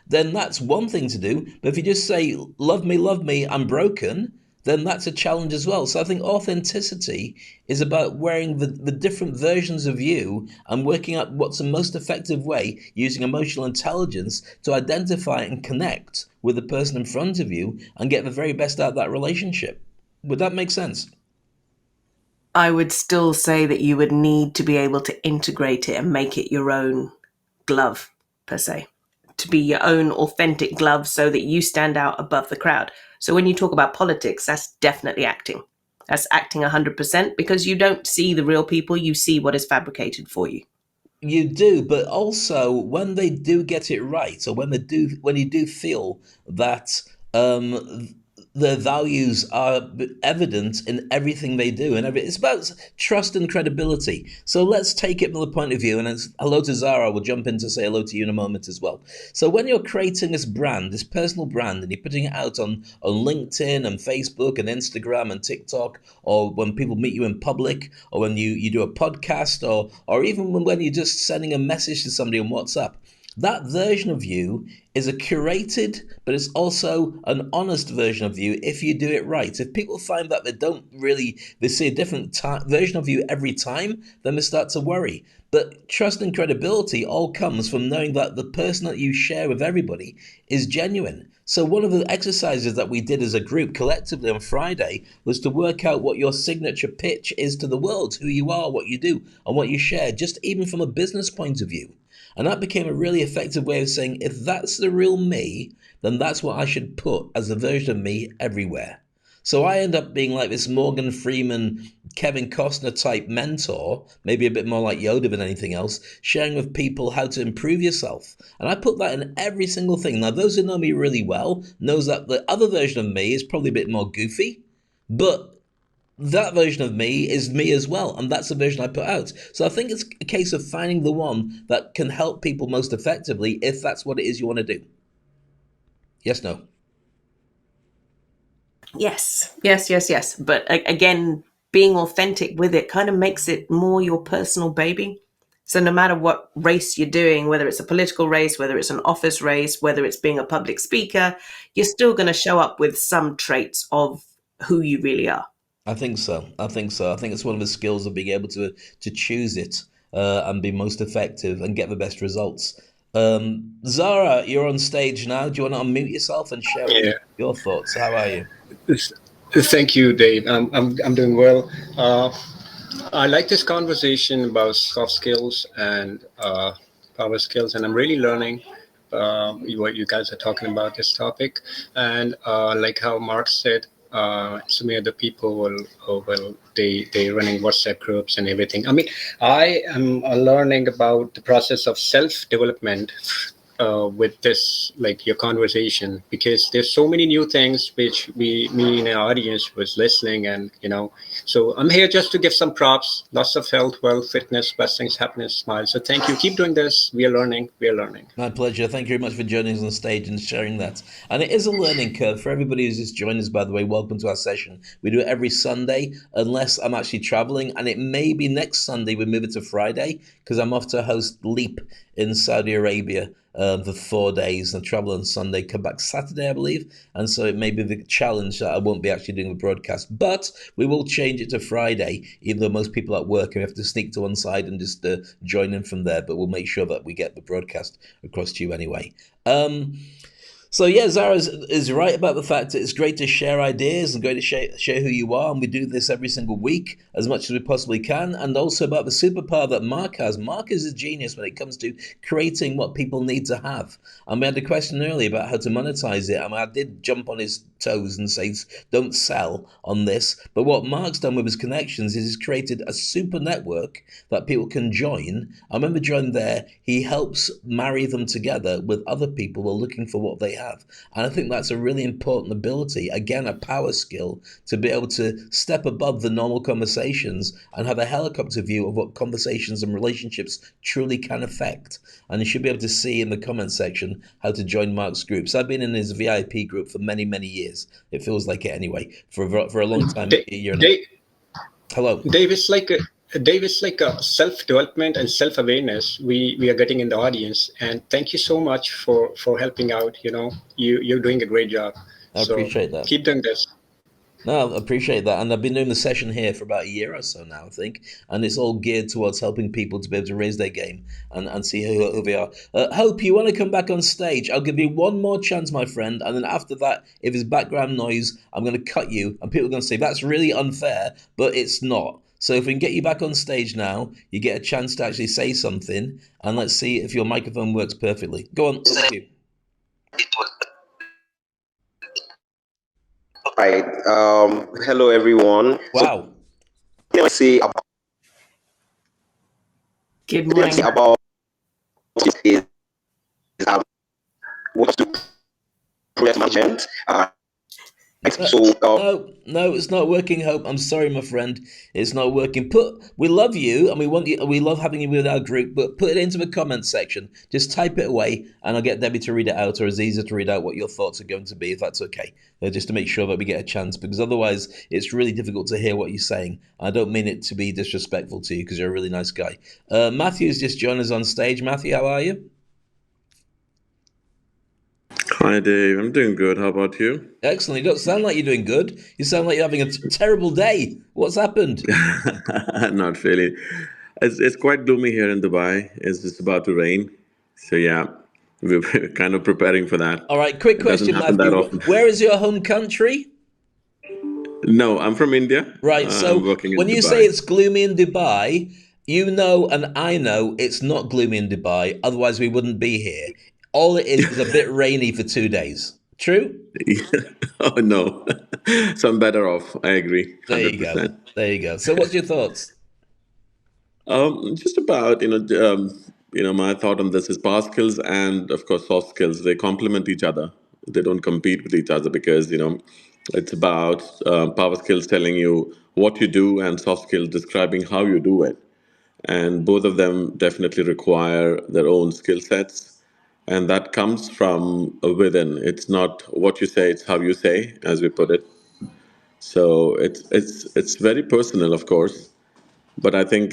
then that's one thing to do. But if you just say, love me, I'm broken, then that's a challenge as well. So I think authenticity is about wearing the different versions of you and working out what's the most effective way using emotional intelligence to identify and connect with the person in front of you and get the very best out of that relationship. Would that make sense? I would still say that you would need to be able to integrate it and make it your own glove, per se, to be your own authentic glove so that you stand out above the crowd. So when you talk about politics, that's definitely acting. That's acting 100% because you don't see the real people, you see what is fabricated for you. You do, but also when they do get it right, or when you do feel that their values are evident in everything they do, and it's about trust and credibility. So let's take it from the point of view, and it's hello to Zara. We'll jump in to say hello to you in a moment as well. So when you're creating this brand, this personal brand, and you're putting it out on LinkedIn and Facebook and Instagram and TikTok, or when people meet you in public, or when you do a podcast, or even when you're just sending a message to somebody on WhatsApp, that version of you is a curated, but it's also an honest version of you if you do it right. If people find that they see a different version of you every time, then they start to worry. But trust and credibility all comes from knowing that the person that you share with everybody is genuine. So one of the exercises that we did as a group collectively on Friday was to work out what your signature pitch is to the world, who you are, what you do, and what you share, just even from a business point of view. And that became a really effective way of saying, if that's the real me, then that's what I should put as a version of me everywhere. So I end up being like this Morgan Freeman, Kevin Costner type mentor, maybe a bit more like Yoda than anything else, sharing with people how to improve yourself. And I put that in every single thing. Now, those who know me really well knows that the other version of me is probably a bit more goofy, but that version of me is me as well, and that's the version I put out. So I think it's a case of finding the one that can help people most effectively if that's what it is you want to do. Yes, no? Yes. But again, being authentic with it kind of makes it more your personal baby. So no matter what race you're doing, whether it's a political race, whether it's an office race, whether it's being a public speaker, you're still going to show up with some traits of who you really are. I think so. I think it's one of the skills of being able to choose it and be most effective and get the best results. Zara, you're on stage now. Do you want to unmute yourself and share Yeah. your thoughts? How are you? Thank you, Dave. I'm doing well. I like this conversation about soft skills and power skills, and I'm really learning what you guys are talking about this topic. And like how Mark said, so many other people they running WhatsApp groups and everything. I mean, I am learning about the process of self development with this, like your conversation, because there's so many new things which me in our audience was listening, and so I'm here just to give some props. Lots of health, wealth, fitness, blessings, happiness, smiles. So thank you. Keep doing this. We are learning. My pleasure. Thank you very much for joining us on stage and sharing that. And it is a learning curve for everybody who's just joined us, by the way. Welcome to our session. We do it every Sunday, unless I'm actually traveling. And it may be next Sunday we move it to Friday, because I'm off to host Leap in Saudi Arabia for 4 days, and travel on Sunday, come back Saturday, I believe. And so it may be the challenge that I won't be actually doing the broadcast, but we will change it to Friday, even though most people at work, and we have to sneak to one side and just join in from there. But we'll make sure that we get the broadcast across to you anyway. So yeah, Zara is right about the fact that it's great to share ideas and great to share who you are, and we do this every single week as much as we possibly can, and also about the superpower that Mark has. Mark is a genius when it comes to creating what people need to have. And we had a question earlier about how to monetize it. I mean, I did jump on his toes and say, don't sell on this. But what Mark's done with his connections is he's created a super network that people can join. I remember joining there, he helps marry them together with other people who are looking for what they have. And I think that's a really important ability, again, a power skill, to be able to step above the normal conversations and have a helicopter view of what conversations and relationships truly can affect. And you should be able to see in the comment section how to join Mark's groups. I've been in his VIP group for many, many years. It feels like it anyway, for a long time, a year and a half. Hello. Dave, it's like a self-development and self-awareness we are getting in the audience, and thank you so much for helping out. You're doing a great job. I appreciate that. Keep doing this. No, I appreciate that. And I've been doing the session here for about a year or so now, I think. And it's all geared towards helping people to be able to raise their game and see who they are. Hope, you want to come back on stage? I'll give you one more chance, my friend. And then after that, if it's background noise, I'm going to cut you. And people are going to say, that's really unfair, but it's not. So if we can get you back on stage now, you get a chance to actually say something, and let's see if your microphone works perfectly. Go on, over to you. Right. Hello, everyone. Wow. So, let's see about Good morning. is what to project management. No, it's not working, Hope. I'm sorry, my friend. It's not working. We love you and we want you. We love having you with our group. But put it into the comments section. Just type it away, and I'll get Debbie to read it out, or Aziza to read out what your thoughts are going to be, if that's okay. Just to make sure that we get a chance, because otherwise it's really difficult to hear what you're saying. I don't mean it to be disrespectful to you, because you're a really nice guy. Matthew's just joined us on stage. Matthew, how are you? Hi, Dave. I'm doing good. How about you? Excellent. You don't sound like you're doing good. You sound like you're having a terrible day. What's happened? Not really. It's quite gloomy here in Dubai. It's just about to rain. So yeah, we're kind of preparing for that. All right, quick It doesn't question, happen that Matthew. often. Where is your home country? No, I'm from India. Right, so I'm working in when you Dubai. say it's gloomy in Dubai, you know and I know it's not gloomy in Dubai, otherwise we wouldn't be here. All it is a bit rainy for 2 days. True? Oh no, so I'm better off. I agree, There you 100%. go. There you go. So what's your thoughts? Just about my thought on this is power skills and of course soft skills. They complement each other. They don't compete with each other because it's about power skills telling you what you do and soft skills describing how you do it. And both of them definitely require their own skill sets, and that comes from within. It's not what you say; it's how you say, as we put it. So it's very personal, of course, but I think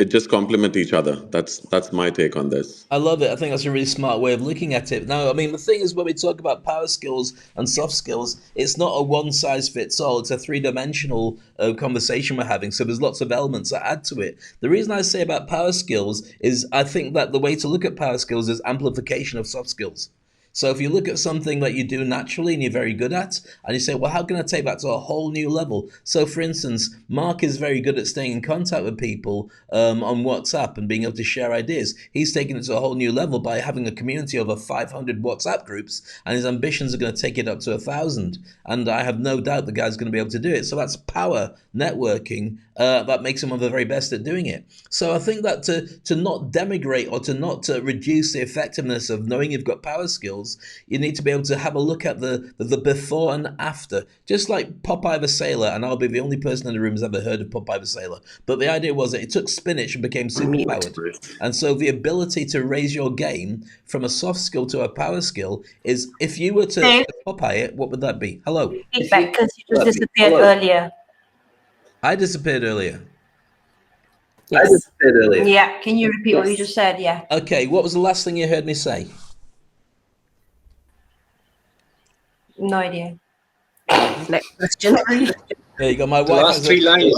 it just complement each other. That's my take on this. I love it. I think that's a really smart way of looking at it. Now, I mean, the thing is, when we talk about power skills and soft skills, it's not a one size fits all. It's a three-dimensional conversation we're having. So there's lots of elements that add to it. The reason I say about power skills is I think that the way to look at power skills is amplification of soft skills. So if you look at something that you do naturally and you're very good at, and you say, well, how can I take that to a whole new level? So for instance, Mark is very good at staying in contact with people on WhatsApp and being able to share ideas. He's taken it to a whole new level by having a community of over 500 WhatsApp groups, and his ambitions are going to take it up to 1,000. And I have no doubt the guy's going to be able to do it. So that's power networking that makes him one of the very best at doing it. So I think that to not demigrate or to not reduce the effectiveness of knowing you've got power skills, you need to be able to have a look at the before and after. Just like Popeye the Sailor, and I'll be the only person in the room who's ever heard of Popeye the Sailor. But the idea was that it took spinach and became superpowered. And so the ability to raise your game from a soft skill to a power skill is, if you were to Dave? Popeye it, what would that be? Hello. Feedback because you just disappeared earlier. I disappeared earlier. Yes. Yeah, can you repeat what you just said? Yeah. Okay, what was the last thing you heard me say? No idea. Next question. There you go. My The wife last has three lines.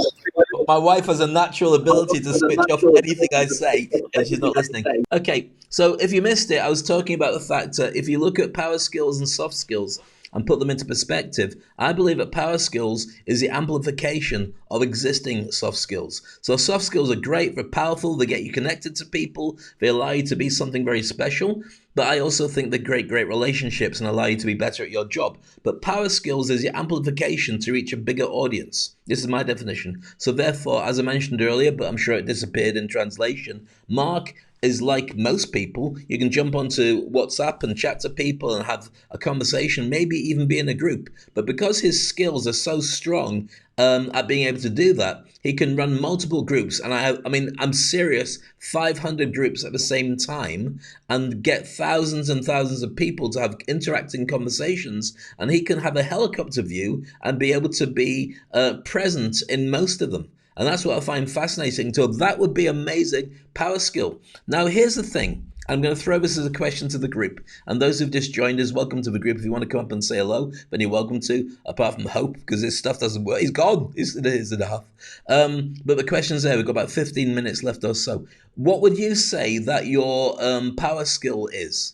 my wife has a natural ability to switch off anything I say, and she's not listening. Okay, so if you missed it, I was talking about the fact that if you look at power skills and soft skills and put them into perspective, I believe that power skills is the amplification of existing soft skills. So soft skills are great, they're powerful, they get you connected to people, they allow you to be something very special. But I also think they're great relationships and allow you to be better at your job. But power skills is the amplification to reach a bigger audience. This is my definition. So therefore, as I mentioned earlier, but I'm sure it disappeared in translation, Mark is like most people. You can jump onto WhatsApp and chat to people and have a conversation, maybe even be in a group. But because his skills are so strong at being able to do that, he can run multiple groups. And I'm serious, 500 groups at the same time and get thousands and thousands of people to have interacting conversations. And he can have a helicopter view and be able to be present in most of them. And that's what I find fascinating. So that would be amazing power skill. Now, here's the thing. I'm going to throw this as a question to the group. And those who've just joined us, welcome to the group. If you want to come up and say hello, then you're welcome to, apart from Hope, because this stuff doesn't work. He's gone. It is enough. But the question's there. We've got about 15 minutes left or so. What would you say that your power skill is?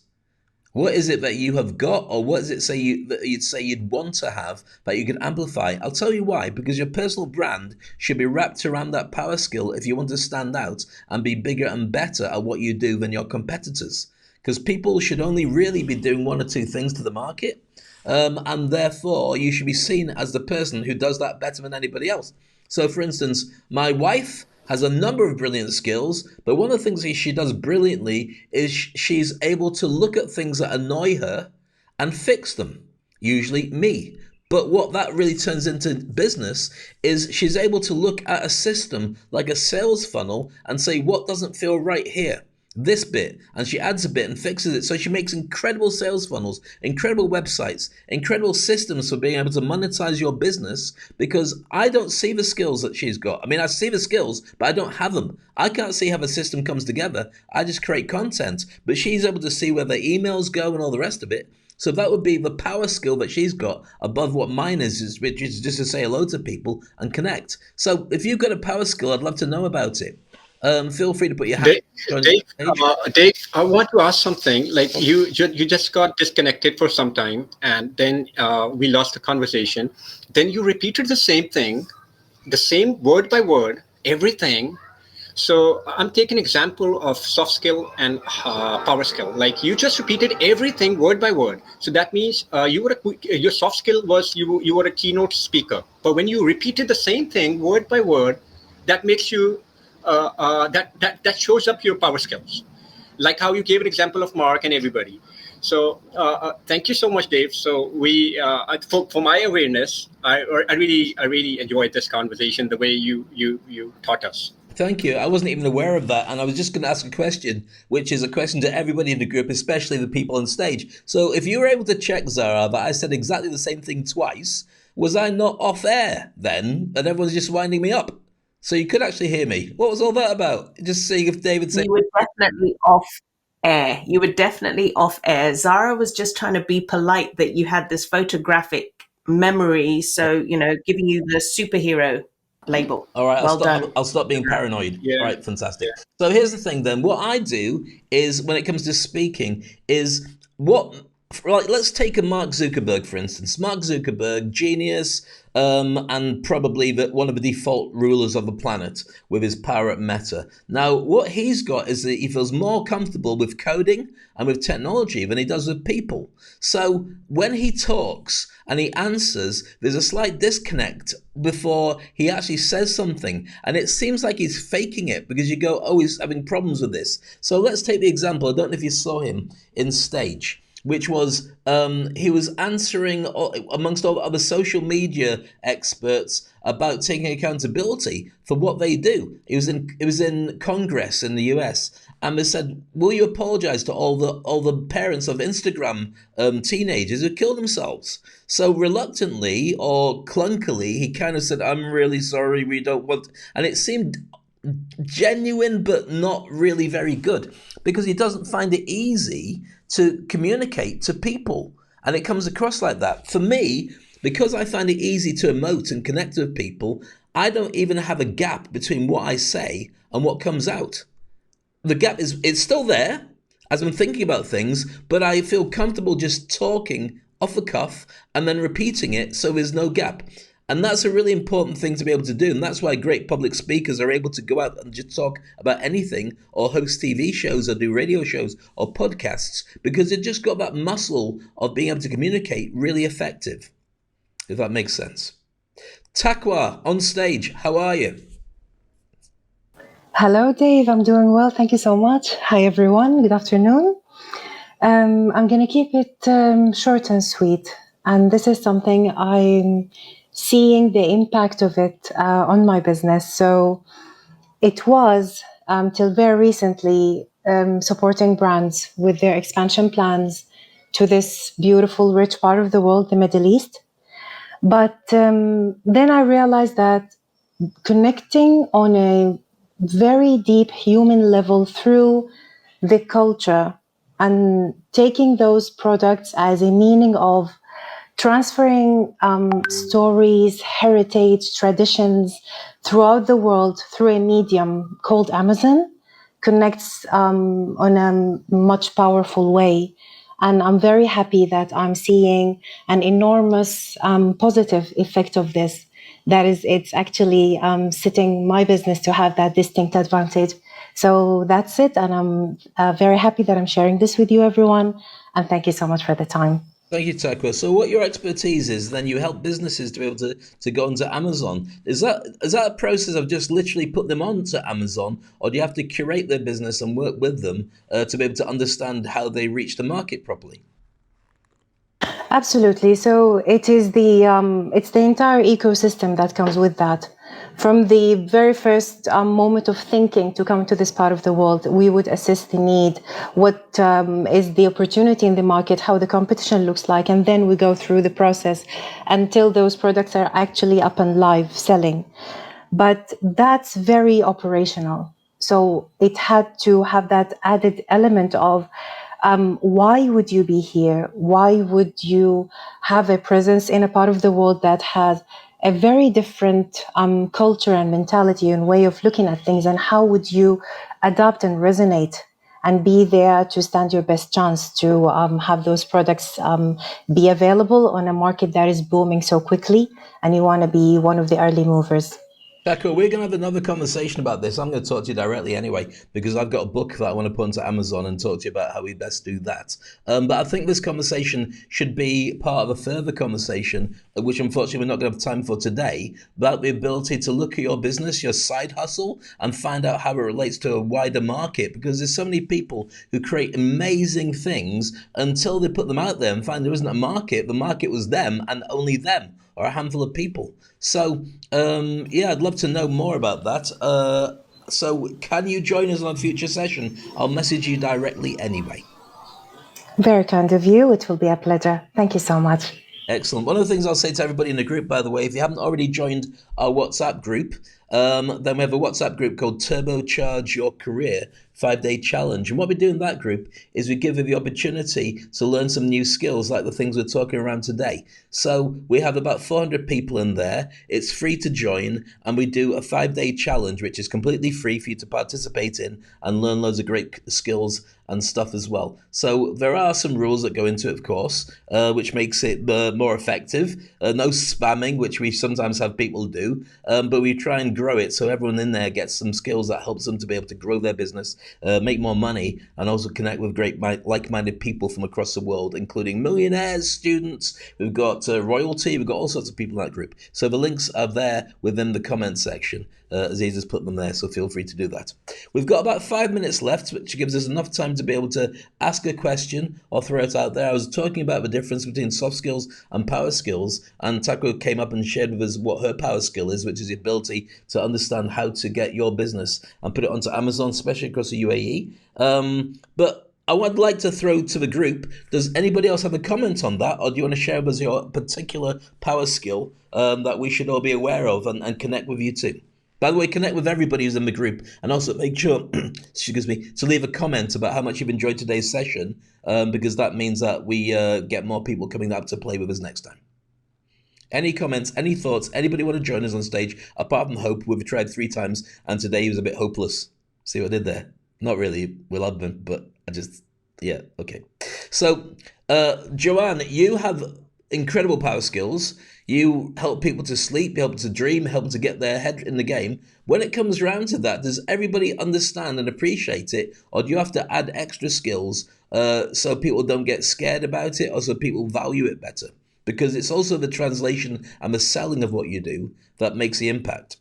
What is it that you have got, or what is it that you'd say you'd want to have that you could amplify? I'll tell you why. Because your personal brand should be wrapped around that power skill if you want to stand out and be bigger and better at what you do than your competitors. Because people should only really be doing one or two things to the market, and therefore you should be seen as the person who does that better than anybody else. So, for instance, my wife has a number of brilliant skills, but one of the things she does brilliantly is she's able to look at things that annoy her and fix them, usually me. But what that really turns into business is she's able to look at a system like a sales funnel and say, what doesn't feel right here? This bit, and she adds a bit and fixes it. So she makes incredible sales funnels, incredible websites, incredible systems for being able to monetize your business, because I don't see the skills that she's got. I mean, I see the skills, but I don't have them. I can't see how the system comes together. I just create content, but she's able to see where the emails go and all the rest of it. So that would be the power skill that she's got above what mine is, which is just to say hello to people and connect. So if you've got a power skill, I'd love to know about it. Feel free to put your hand on Dave, stage. Dave, I want to ask something. Like you just got disconnected for some time, and then we lost the conversation. Then you repeated the same thing, the same word by word, everything. So I'm taking example of soft skill and power skill. Like you just repeated everything word by word. So that means your soft skill was you were a keynote speaker. But when you repeated the same thing word by word, that makes you that shows up your power skills. Like how you gave an example of Mark and everybody. So thank you so much, Dave. So we for my awareness, I really enjoyed this conversation. The way you taught us. Thank you. I wasn't even aware of that. And I was just going to ask a question, which is a question to everybody in the group, especially the people on stage. So if you were able to check, Zara, that I said exactly the same thing twice, was I not off air then? And everyone's just winding me up. So you could actually hear me. What was all that about? Just seeing if David said. You were definitely off air. You were definitely off air. Zara was just trying to be polite that you had this photographic memory. So, giving you the superhero label. All right, Done. I'll stop being paranoid. Yeah. All right, fantastic. Yeah. So here's the thing then. What I do is, when it comes to speaking, is let's take a Mark Zuckerberg, for instance. Mark Zuckerberg, genius, and probably one of the default rulers of the planet with his power at Meta. Now, what he's got is that he feels more comfortable with coding and with technology than he does with people. So when he talks and he answers, there's a slight disconnect before he actually says something. And it seems like he's faking it, because you go, oh, he's having problems with this. So let's take the example. I don't know if you saw him in Stage, which was he was answering amongst all the other social media experts about taking accountability for what they do. It was in Congress in the US, and they said, "Will you apologize to all the parents of Instagram teenagers who killed themselves?" So reluctantly or clunkily, he kind of said, "I'm really sorry. We don't want," and it seemed genuine but not really very good, because he doesn't find it easy to communicate to people, and it comes across like that. For me, because I find it easy to emote and connect with people, I don't even have a gap between what I say and what comes out. The gap it's still there as I'm thinking about things, but I feel comfortable just talking off the cuff and then repeating it, so there's no gap. And that's a really important thing to be able to do. And that's why great public speakers are able to go out and just talk about anything, or host TV shows, or do radio shows or podcasts, because they've just got that muscle of being able to communicate really effective, if that makes sense. Takwa, on stage, how are you? Hello, Dave. I'm doing well. Thank you so much. Hi, everyone. Good afternoon. I'm going to keep it short and sweet. And this is something I'm seeing the impact of it on my business. So it was, till very recently, supporting brands with their expansion plans to this beautiful, rich part of the world, the Middle East. But then I realized that connecting on a very deep human level through the culture and taking those products as a meaning of transferring stories, heritage, traditions throughout the world through a medium called Amazon connects on a much powerful way. And I'm very happy that I'm seeing an enormous positive effect of this. That is, it's actually sitting my business to have that distinct advantage. So that's it. And I'm very happy that I'm sharing this with you, everyone. And thank you so much for the time. Thank you, Takwa. So what your expertise is, then you help businesses to be able to go onto Amazon. Is that a process of just literally put them onto Amazon, or do you have to curate their business and work with them to be able to understand how they reach the market properly? Absolutely. So it's the entire ecosystem that comes with that. From the very first moment of thinking to come to this part of the world, we would assess the need, what is the opportunity in the market, how the competition looks like, and then we go through the process until those products are actually up and live selling. But that's very operational. So it had to have that added element of why would you be here? Why would you have a presence in a part of the world that has a very different culture and mentality and way of looking at things? And how would you adapt and resonate and be there to stand your best chance to have those products be available on a market that is booming so quickly, and you want to be one of the early movers? Becca, we're going to have another conversation about this. I'm going to talk to you directly anyway, because I've got a book that I want to put onto Amazon and talk to you about how we best do that. But I think this conversation should be part of a further conversation, which unfortunately we're not going to have time for today, about the ability to look at your business, your side hustle, and find out how it relates to a wider market, because there's so many people who create amazing things until they put them out there and find there isn't a market. The market was them and only them, or a handful of people. So, yeah, I'd love to know more about that. So can you join us on a future session? I'll message you directly anyway. Very kind of you. It will be a pleasure. Thank you so much. Excellent. One of the things I'll say to everybody in the group, by the way, if you haven't already joined our WhatsApp group, then we have a WhatsApp group called Turbocharge Your Career 5-Day Challenge. And what we do in that group is we give you the opportunity to learn some new skills like the things we're talking around today. So we have about 400 people in there. It's free to join, and we do a 5-day challenge, which is completely free for you to participate in and learn loads of great skills and stuff as well. So there are some rules that go into it, of course, which makes it more effective. No spamming, which we sometimes have people do, but we try and grow it so everyone in there gets some skills that helps them to be able to grow their business, make more money, and also connect with great like-minded people from across the world, including millionaires, students. We've got royalty. We've got all sorts of people in that group. So the links are there within the comment section. Aziz has put them there, so feel free to do that. We've got about 5 minutes left, which gives us enough time to be able to ask a question or throw it out there. I was talking about the difference between soft skills and power skills, and Taco came up and shared with us what her power skill is, which is the ability to understand how to get your business and put it onto Amazon, especially across the UAE. But I would like to throw to the group, does anybody else have a comment on that, or do you want to share with us your particular power skill that we should all be aware of and connect with you too? By the way, connect with everybody who's in the group, and also make sure, excuse me, to leave a comment about how much you've enjoyed today's session, because that means that we get more people coming up to play with us next time. Any comments, any thoughts, anybody want to join us on stage? Apart from Hope, we've tried 3 times, and today he was a bit hopeless. See what I did there? Not really, we love him, but I just, yeah, okay. So, Joanne, you have incredible power skills. You help people to sleep, help them to dream, help them to get their head in the game. When it comes around to that, does everybody understand and appreciate it, or do you have to add extra skills so people don't get scared about it, or so people value it better? Because it's also the translation and the selling of what you do that makes the impact.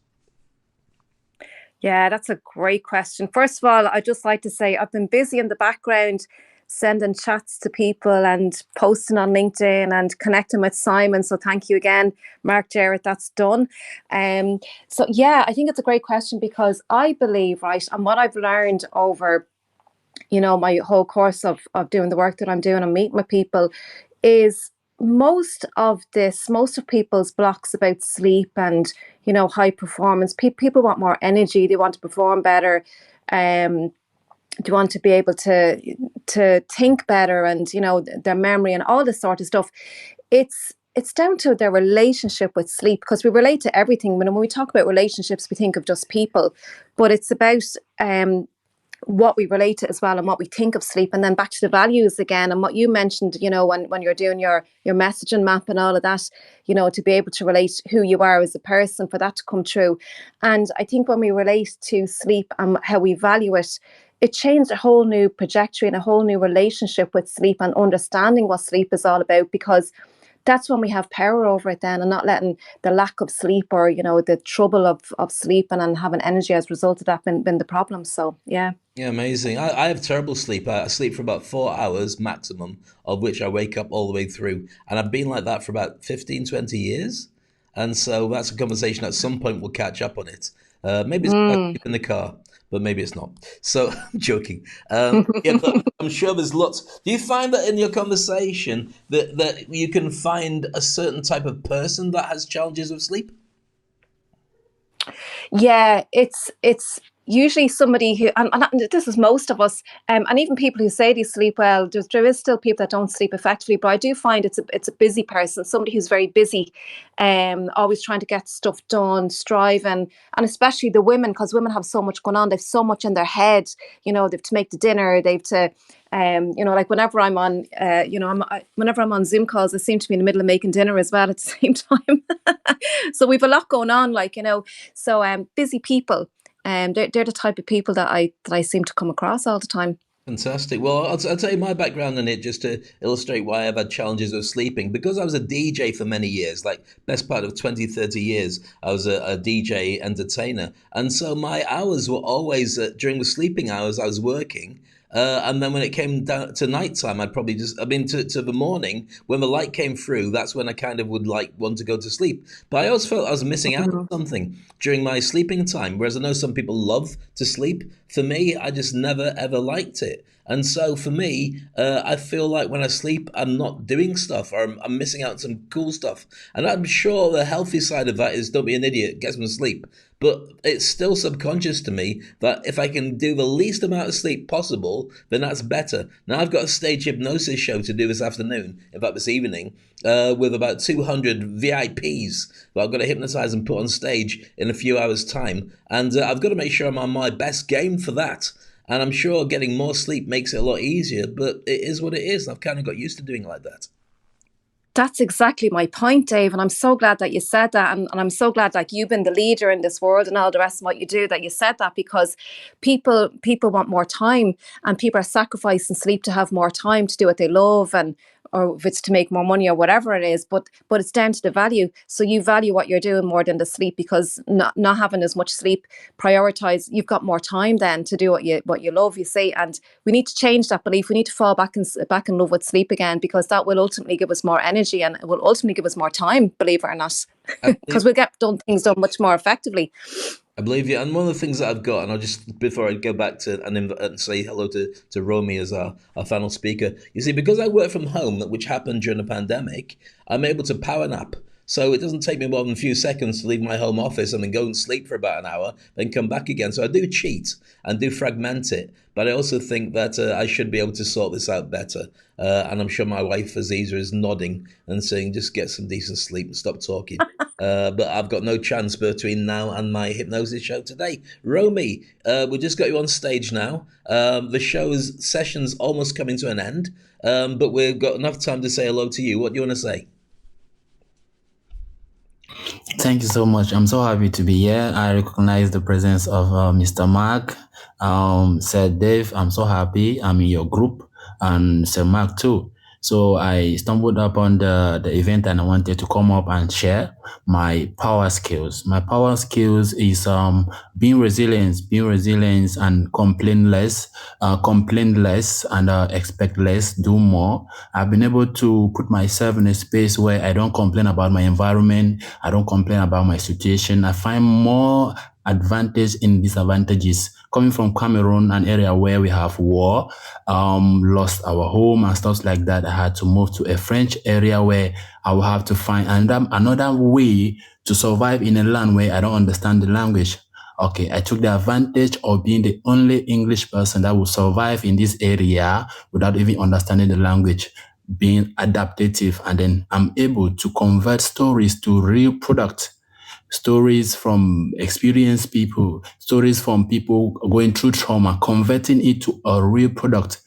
Yeah, that's a great question. First of all, I'd just like to say I've been busy in the background sending chats to people and posting on LinkedIn and connecting with Simon. So thank you again, Mark Jarrett, that's done. So yeah, I think it's a great question because I believe, right, and what I've learned over, you know, my whole course of doing the work that I'm doing and meeting with people is most of people's blocks about sleep and, you know, high performance. People want more energy. They want to perform better. They want to be able to think better, and, you know, their memory and all this sort of stuff. It's down to their relationship with sleep, because we relate to everything. When we talk about relationships, we think of just people, but it's about what we relate to as well, and what we think of sleep, and then back to the values again, and what you mentioned, when you're doing your messaging map and all of that, to be able to relate who you are as a person, for that to come true. And I think when we relate to sleep and how we value it, it changed a whole new trajectory and a whole new relationship with sleep, and understanding what sleep is all about, because that's when we have power over it then, and not letting the lack of sleep, or the trouble of sleep and having energy as a result of that been the problem. So yeah. Yeah, amazing. I have terrible sleep. I sleep for about 4 hours maximum, of which I wake up all the way through. And I've been like that for about 15, 20 years. And so that's a conversation at some point we'll catch up on it. Maybe it's in the car, but maybe it's not. So I'm joking. Yeah, look, I'm sure there's lots. Do you find that in your conversation that you can find a certain type of person that has challenges with sleep? Yeah, it's usually somebody who, and this is most of us, and even people who say they sleep well. There is still people that don't sleep effectively, but I do find it's a busy person, somebody who's very busy, always trying to get stuff done, striving, and especially the women, because women have so much going on. They've so much in their head. They've to make the dinner. They've to, like whenever I'm on, whenever I'm on Zoom calls, I seem to be in the middle of making dinner as well at the same time. So we've a lot going on, So busy people. They're the type of people that I seem to come across all the time. Fantastic. Well, I'll tell you my background in it just to illustrate why I've had challenges with sleeping. Because I was a DJ for many years, like best part of 20, 30 years, I was a DJ entertainer. And so my hours were always, during the sleeping hours, I was working. And then when it came down to nighttime, I'd probably to the morning, when the light came through, that's when I kind of would want to go to sleep. But I always felt I was missing out on something during my sleeping time. Whereas I know some people love to sleep. For me, I just never, ever liked it. And so for me, I feel like when I sleep, I'm not doing stuff, or I'm missing out on some cool stuff. And I'm sure the healthy side of that is don't be an idiot, get some sleep. But it's still subconscious to me that if I can do the least amount of sleep possible, then that's better. Now, I've got a stage hypnosis show to do this afternoon, in fact, this evening, with about 200 VIPs that I've got to hypnotize and put on stage in a few hours' time. And I've got to make sure I'm on my best game for that. And I'm sure getting more sleep makes it a lot easier, but it is what it is. I've kind of got used to doing it like that. That's exactly my point, Dave. And I'm so glad that you said that. And I'm so glad, like, you've been the leader in this world and all the rest of what you do, that you said that, because people want more time, and people are sacrificing sleep to have more time to do what they love, or if it's to make more money or whatever it is, but it's down to the value. So you value what you're doing more than the sleep, because not having as much sleep, prioritize, you've got more time then to do what you love, you see. And we need to change that belief. We need to fall back in love with sleep again, because that will ultimately give us more energy, and it will ultimately give us more time, believe it or not, because we'll get things done much more effectively. I believe you. And one of the things that I've got, and I'll just, before I go back to and say hello to Romy as our final speaker, you see, because I work from home, which happened during the pandemic, I'm able to power nap. So it doesn't take me more than a few seconds to leave my home office and then go and sleep for about an hour, then come back again. So I do cheat and do fragment it. But I also think that I should be able to sort this out better. And I'm sure my wife, Aziza, is nodding and saying, just get some decent sleep and stop talking. But I've got no chance between now and my hypnosis show today. Romy, we just got you on stage now. The session's almost coming to an end, but we've got enough time to say hello to you. What do you want to say? Thank you so much. I'm so happy to be here. I recognize the presence of Mr. Mark. Said Dave, I'm so happy I'm in your group, and Sir Mark too. So I stumbled upon the event, and I wanted to come up and share my power skills. My power skills is being resilient and complain less, and expect less, do more. I've been able to put myself in a space where I don't complain about my environment. I don't complain about my situation. I find more advantage in disadvantages. Coming from Cameroon, an area where we have war, lost our home and stuff like that, I had to move to a French area where I will have to find another way to survive in a land where I don't understand the language. Okay, I took the advantage of being the only English person that will survive in this area without even understanding the language, being adaptive, and then I'm able to convert stories to real product. stories from experienced people, stories from people going through trauma, converting it to a real product,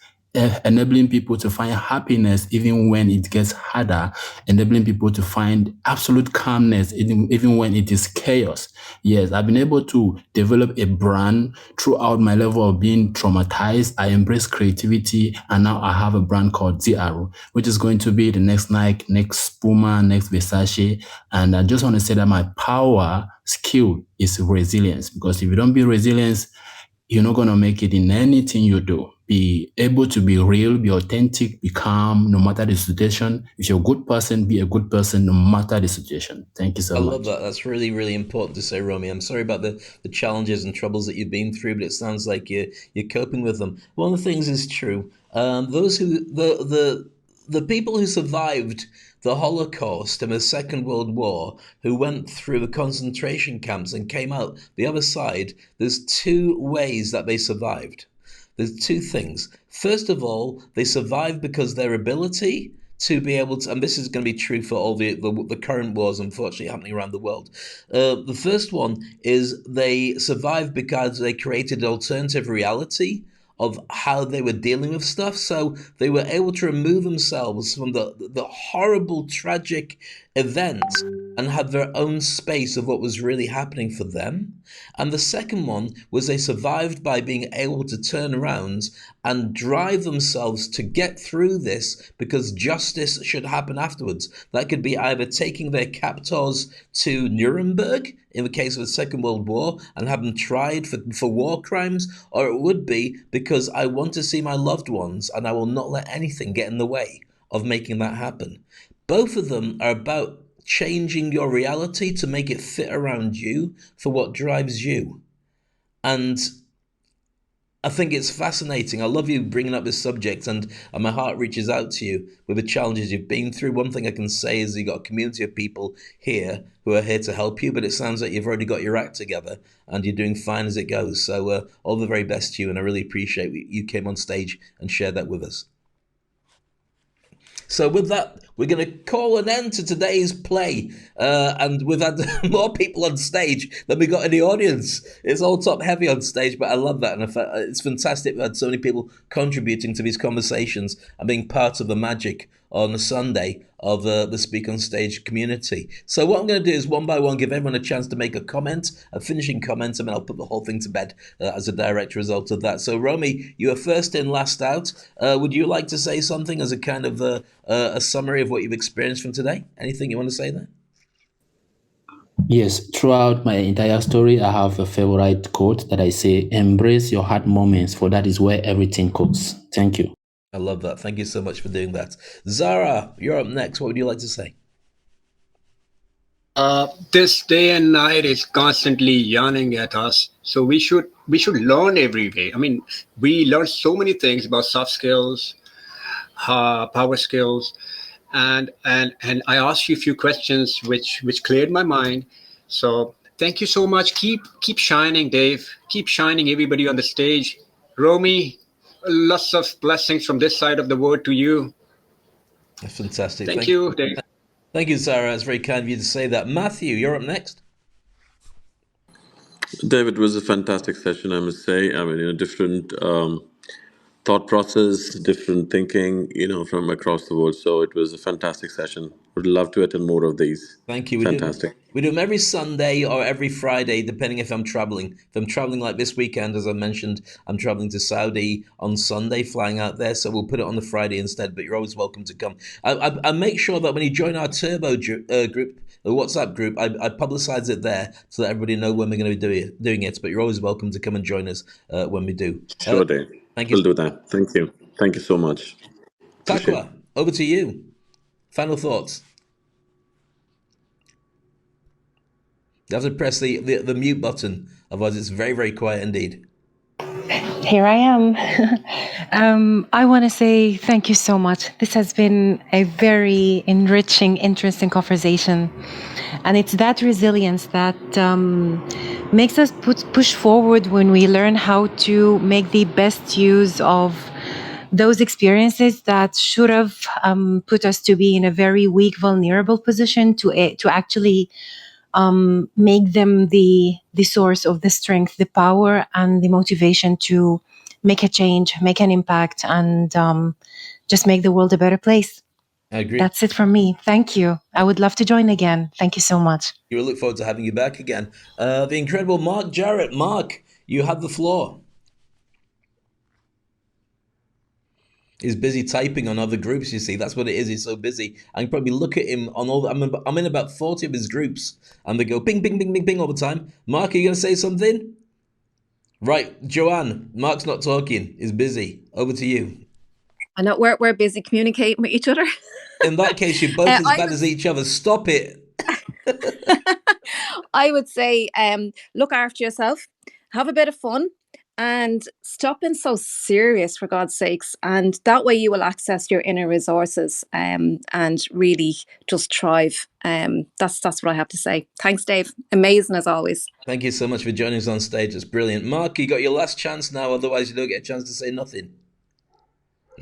enabling people to find happiness even when it gets harder, enabling people to find absolute calmness even when it is chaos. Yes, I've been able to develop a brand throughout my level of being traumatized. I embrace creativity, and now I have a brand called Zero, which is going to be the next Nike, next Puma, next Versace. And I just want to say that my power skill is resilience, because if you don't be resilient, you're not going to make it in anything you do. Be able to be real, be authentic, be calm, no matter the situation. If you're a good person, be a good person, no matter the situation. Thank you so I much. love that. That's really, really important to say, Romy. I'm sorry about the challenges and troubles that you've been through, but it sounds like you're coping with them. One of the things is true. Those who the people who survived the Holocaust and the Second World War, who went through the concentration camps and came out the other side, there's two ways that they survived. There's two things. First of all, they survived because their ability to be able to, and this is going to be true for all the current wars, unfortunately, happening around the world. The first one is they survived because they created an alternative reality of how they were dealing with stuff. So they were able to remove themselves from the horrible, tragic events and have their own space of what was really happening for them. And the second one was they survived by being able to turn around and drive themselves to get through this because justice should happen afterwards. That could be either taking their captors to Nuremberg in the case of the Second World War and have them tried for war crimes, or it would be because I want to see my loved ones and I will not let anything get in the way of making that happen. Both of them are about changing your reality to make it fit around you for what drives you. And I think it's fascinating. I love you bringing up this subject, and my heart reaches out to you with the challenges you've been through. One thing I can say is you've got a community of people here who are here to help you, but it sounds like you've already got your act together and you're doing fine as it goes. So all the very best to you, and I really appreciate you came on stage and shared that with us. So with that, we're going to call an end to today's play. And we've had more people on stage than we got in the audience. It's all top heavy on stage, but I love that. And it's fantastic we had so many people contributing to these conversations and being part of the magic on a Sunday of the Speak on Stage community. So what I'm going to do is one by one give everyone a chance to make a comment, a finishing comment, and then I'll put the whole thing to bed as a direct result of that. So Romy, you are first in, last out. Would you like to say something as a kind of a summary of what you've experienced from today? Anything you want to say there? Yes, throughout my entire story, I have a favorite quote that I say, embrace your hard moments, for that is where everything cooks. Thank you. I love that. Thank you so much for doing that. Zara, you're up next. What would you like to say? This day and night is constantly yawning at us, so we should learn every day. I mean, we learn so many things about soft skills, power skills, and I asked you a few questions which cleared my mind. So thank you so much. Keep shining, Dave. Keep shining, everybody on the stage. Romy, lots of blessings from this side of the world to you. Fantastic. Thank you, Dave. Thank you, Sarah. It's very kind of you to say that. Matthew, you're up next. David, it was a fantastic session, I must say. I mean, different thought process, different thinking, from across the world. So it was a fantastic session. Would love to attend more of these. Thank you. Fantastic. We do them every Sunday or every Friday, depending if I'm traveling. If I'm traveling like this weekend, as I mentioned, I'm traveling to Saudi on Sunday, flying out there. So we'll put it on the Friday instead, but you're always welcome to come. I make sure that when you join our Turbo group, the WhatsApp group, I publicize it there so that everybody know when we're going to be doing it. But you're always welcome to come and join us when we do. Sure, Dave. Thank you. We'll do that. Thank you. Thank you so much. Takwa, over to you. Final thoughts. You have to press the mute button, otherwise it's very, very quiet indeed. Here I am. I want to say thank you so much. This has been a very enriching, interesting conversation. And it's that resilience that makes us push forward when we learn how to make the best use of those experiences that should have put us to be in a very weak, vulnerable position to actually make them the source of the strength, the power, and the motivation to make a change, make an impact, and just make the world a better place. I agree. That's it from me. Thank you. I would love to join again. Thank you so much. We look forward to having you back again. The incredible Mark Jarrett. Mark, you have the floor. He's busy typing on other groups, you see. That's what it is. He's so busy. I can probably look at him on all... I'm in about 40 of his groups, and they go ping, ping, ping, ping, ping all the time. Mark, are you going to say something? Right, Joanne, Mark's not talking. He's busy. Over to you. I know we're busy communicating with each other. In that case, you're both as bad as each other. Stop it. I would say look after yourself, have a bit of fun, and stop being so serious, for God's sakes. And that way you will access your inner resources and really just thrive. That's what I have to say. Thanks, Dave. Amazing as always. Thank you so much for joining us on stage. It's brilliant. Mark, you got your last chance now, otherwise you don't get a chance to say nothing.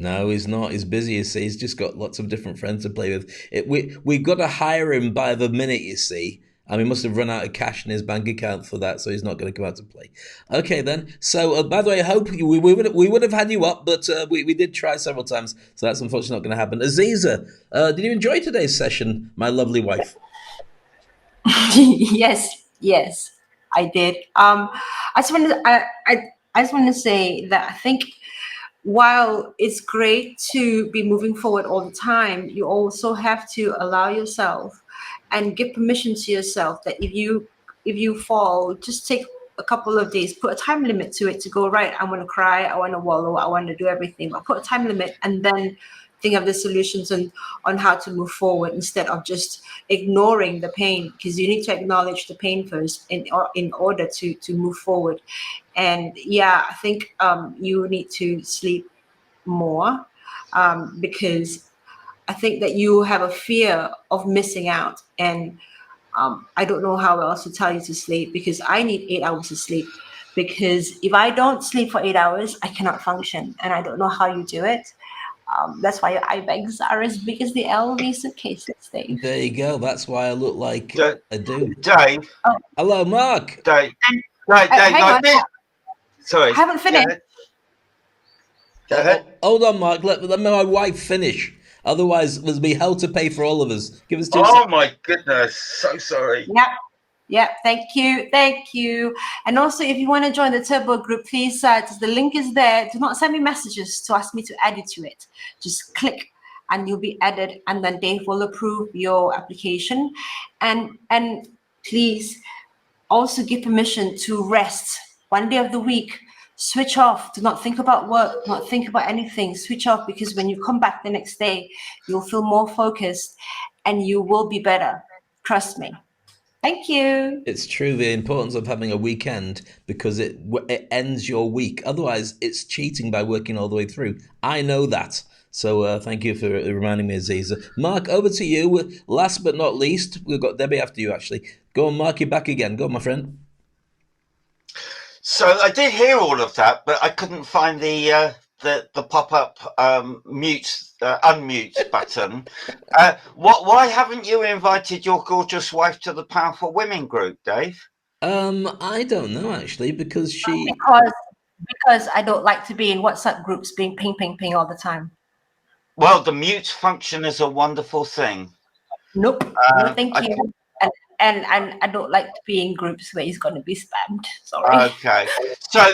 No, he's not. He's busy, you see. He's just got lots of different friends to play with. We've got to hire him by the minute, you see. And he must have run out of cash in his bank account for that, so he's not going to come out to play. Okay, then. So, by the way, I hope we would have had you up, but we did try several times, so that's unfortunately not going to happen. Aziza, did you enjoy today's session, my lovely wife? Yes, I did. I just want to say that I think while it's great to be moving forward all the time, you also have to allow yourself and give permission to yourself that if you fall, just take a couple of days, put a time limit to it, to go, right, I want to cry, I want to wallow, I want to do everything, but put a time limit and then think of the solutions on how to move forward instead of just ignoring the pain, because you need to acknowledge the pain first in order to move forward. And yeah, I think you need to sleep more because I think that you have a fear of missing out. And I don't know how else to tell you to sleep, because I need 8 hours of sleep. Because if I don't sleep for 8 hours, I cannot function. And I don't know how you do it. That's why your eye bags are as big as the LV suitcases, Dave. There you go. That's why I look like I do. Dave. Oh. Hello, Mark. Dave. Sorry. I haven't finished. Go ahead. Hold on, Mark. Let my wife finish. Otherwise, there'll be hell to pay for all of us. Give us 2 seconds. Oh, my goodness. So sorry. Yep. Thank you. And also, if you want to join the Turbo group, please, the link is there. Do not send me messages to ask me to add you to it. Just click and you'll be added, and then Dave will approve your application. And please also give permission to rest 1 day of the week. Switch off. Do not think about work. Do not think about anything. Switch off, because when you come back the next day, you'll feel more focused and you will be better. Trust me. Thank you. It's true, the importance of having a weekend, because it ends your week. Otherwise, it's cheating by working all the way through. I know that. So thank you for reminding me, Aziza. Mark, over to you. Last but not least, we've got Debbie after you, actually. Go on, Mark, you're back again. Go on, my friend. So I did hear all of that, but I couldn't find the pop-up unmute button. Why haven't you invited your gorgeous wife to the Powerful Women group, Dave? I don't know, actually, because because I don't like to be in WhatsApp groups being ping, ping, ping all the time. Well, the mute function is a wonderful thing. Nope. No, thank you. And I don't like to be in groups where he's going to be spammed. Sorry. Okay. So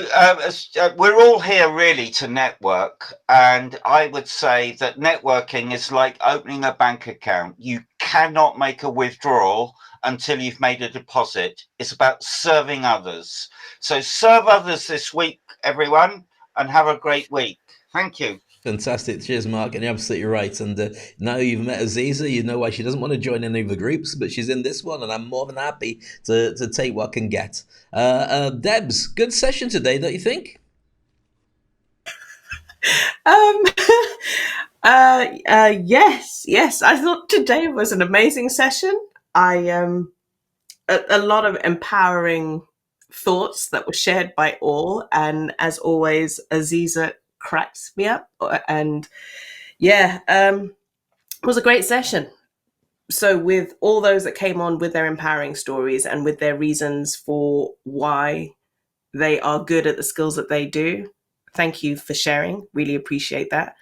we're all here really to network. And I would say that networking is like opening a bank account. You cannot make a withdrawal until you've made a deposit. It's about serving others. So serve others this week, everyone, and have a great week. Thank you. Fantastic. Cheers, Mark. And you're absolutely right. And now you've met Aziza, you know why she doesn't want to join any of the groups, but she's in this one, and I'm more than happy to take what I can get. Debs, good session today, don't you think? Yes. I thought today was an amazing session. A lot of empowering thoughts that were shared by all. And as always, Aziza cracks me up, and it was a great session. So with all those that came on with their empowering stories and with their reasons for why they are good at the skills that they do, thank you for sharing. Really appreciate that.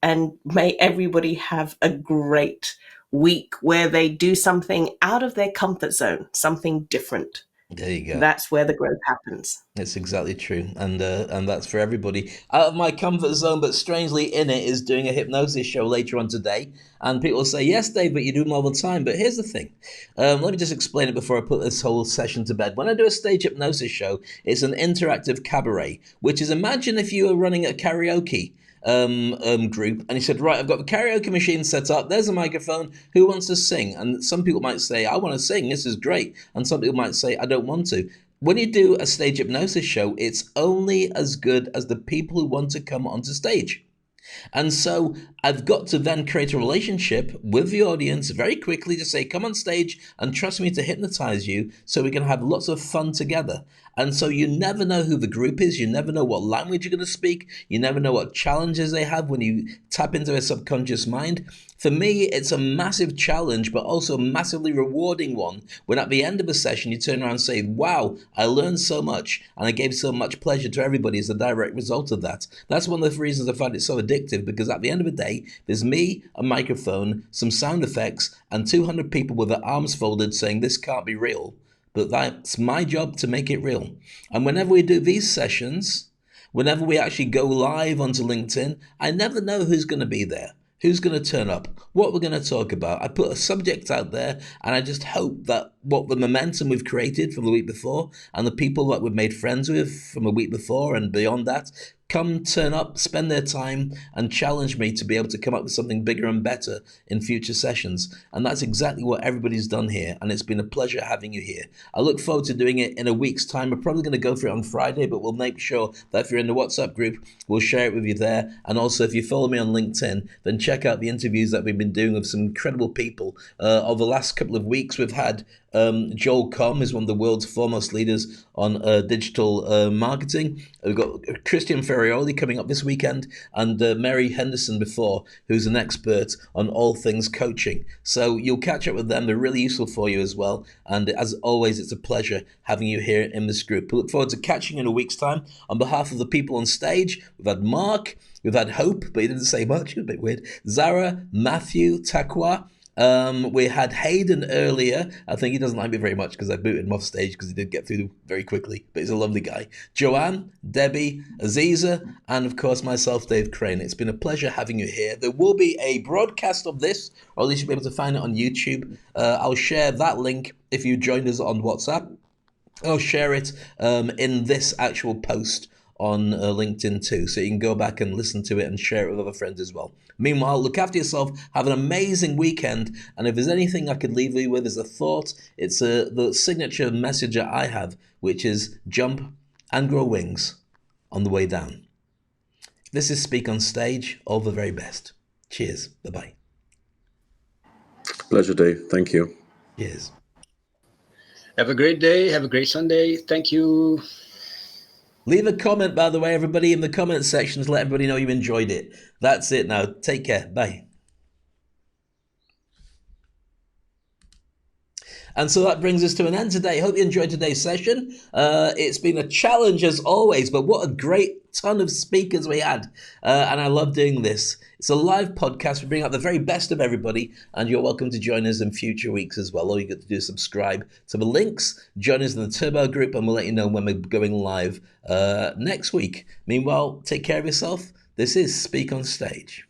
And may everybody have a great week where they do something out of their comfort zone, something different. There you go. That's where the growth happens. It's exactly true, and that's for everybody. Out of my comfort zone, but strangely in it, is doing a hypnosis show later on today. And people say, "Yes, Dave, but you do them all the time." But here's the thing. Let me just explain it before I put this whole session to bed. When I do a stage hypnosis show, it's an interactive cabaret, which is, imagine if you were running a karaoke group, and he said, "Right, I've got the karaoke machine set up. There's a microphone. Who wants to sing?" And some people might say, "I want to sing. This is great." And some people might say, "I don't want to." When you do a stage hypnosis show, it's only as good as the people who want to come onto stage. And so I've got to then create a relationship with the audience very quickly to say, come on stage and trust me to hypnotize you so we can have lots of fun together. And so you never know who the group is. You never know what language you're going to speak. You never know what challenges they have when you tap into their subconscious mind. For me, it's a massive challenge, but also a massively rewarding one when at the end of a session, you turn around and say, wow, I learned so much and I gave so much pleasure to everybody as a direct result of that. That's one of the reasons I find it so addictive, because at the end of the day, there's me, a microphone, some sound effects, and 200 people with their arms folded saying this can't be real. But that's my job to make it real. And whenever we do these sessions, whenever we actually go live onto LinkedIn, I never know who's going to be there, who's going to turn up, what we're going to talk about. I put a subject out there, and I just hope that what the momentum we've created from the week before and the people that we've made friends with from a week before and beyond that come turn up, spend their time, and challenge me to be able to come up with something bigger and better in future sessions. And that's exactly what everybody's done here, and it's been a pleasure having you here. I look forward to doing it in a week's time. We're probably going to go for it on Friday, but we'll make sure that if you're in the WhatsApp group, we'll share it with you there. And also, if you follow me on LinkedIn, then check out the interviews that we've been doing with some incredible people. Over the last couple of weeks, we've had Joel Comm is one of the world's foremost leaders on digital marketing. We've got Christian Ferrioli coming up this weekend, and Mary Henderson before, who's an expert on all things coaching. So you'll catch up with them. They're really useful for you as well. And as always, it's a pleasure having you here in this group. We look forward to catching you in a week's time. On behalf of the people on stage, we've had Mark, we've had Hope, but he didn't say much, it was a bit weird. Zara, Matthew, Takwa. We had Hayden earlier. I think he doesn't like me very much because I booted him off stage because he did get through very quickly, but he's a lovely guy. Joanne, Debbie, Aziza, and of course myself, Dave Crane. It's been a pleasure having you here. There will be a broadcast of this, or at least you'll be able to find it on YouTube. I'll share that link if you joined us on WhatsApp. I'll share it in this actual post on LinkedIn too, so you can go back and listen to it and share it with other friends as well. Meanwhile, look after yourself, have an amazing weekend, and if there's anything I could leave you with as a thought, it's the signature message that I have, which is jump and grow wings on the way down. This is Speak on Stage. All the very best. Cheers. Bye-bye. Pleasure, Dave. Thank you. Cheers. Have a great day. Have a great Sunday. Thank you. Leave a comment, by the way, everybody, in the comment section to let everybody know you enjoyed it. That's it now. Take care. Bye. And so that brings us to an end today. Hope you enjoyed today's session. It's been a challenge as always, but what a great ton of speakers we had. And I love doing this. It's a live podcast. We bring out the very best of everybody, and you're welcome to join us in future weeks as well. All you got to do is subscribe to the links, join us in the Turbo group, and we'll let you know when we're going live next week. Meanwhile, take care of yourself. This is Speak on Stage.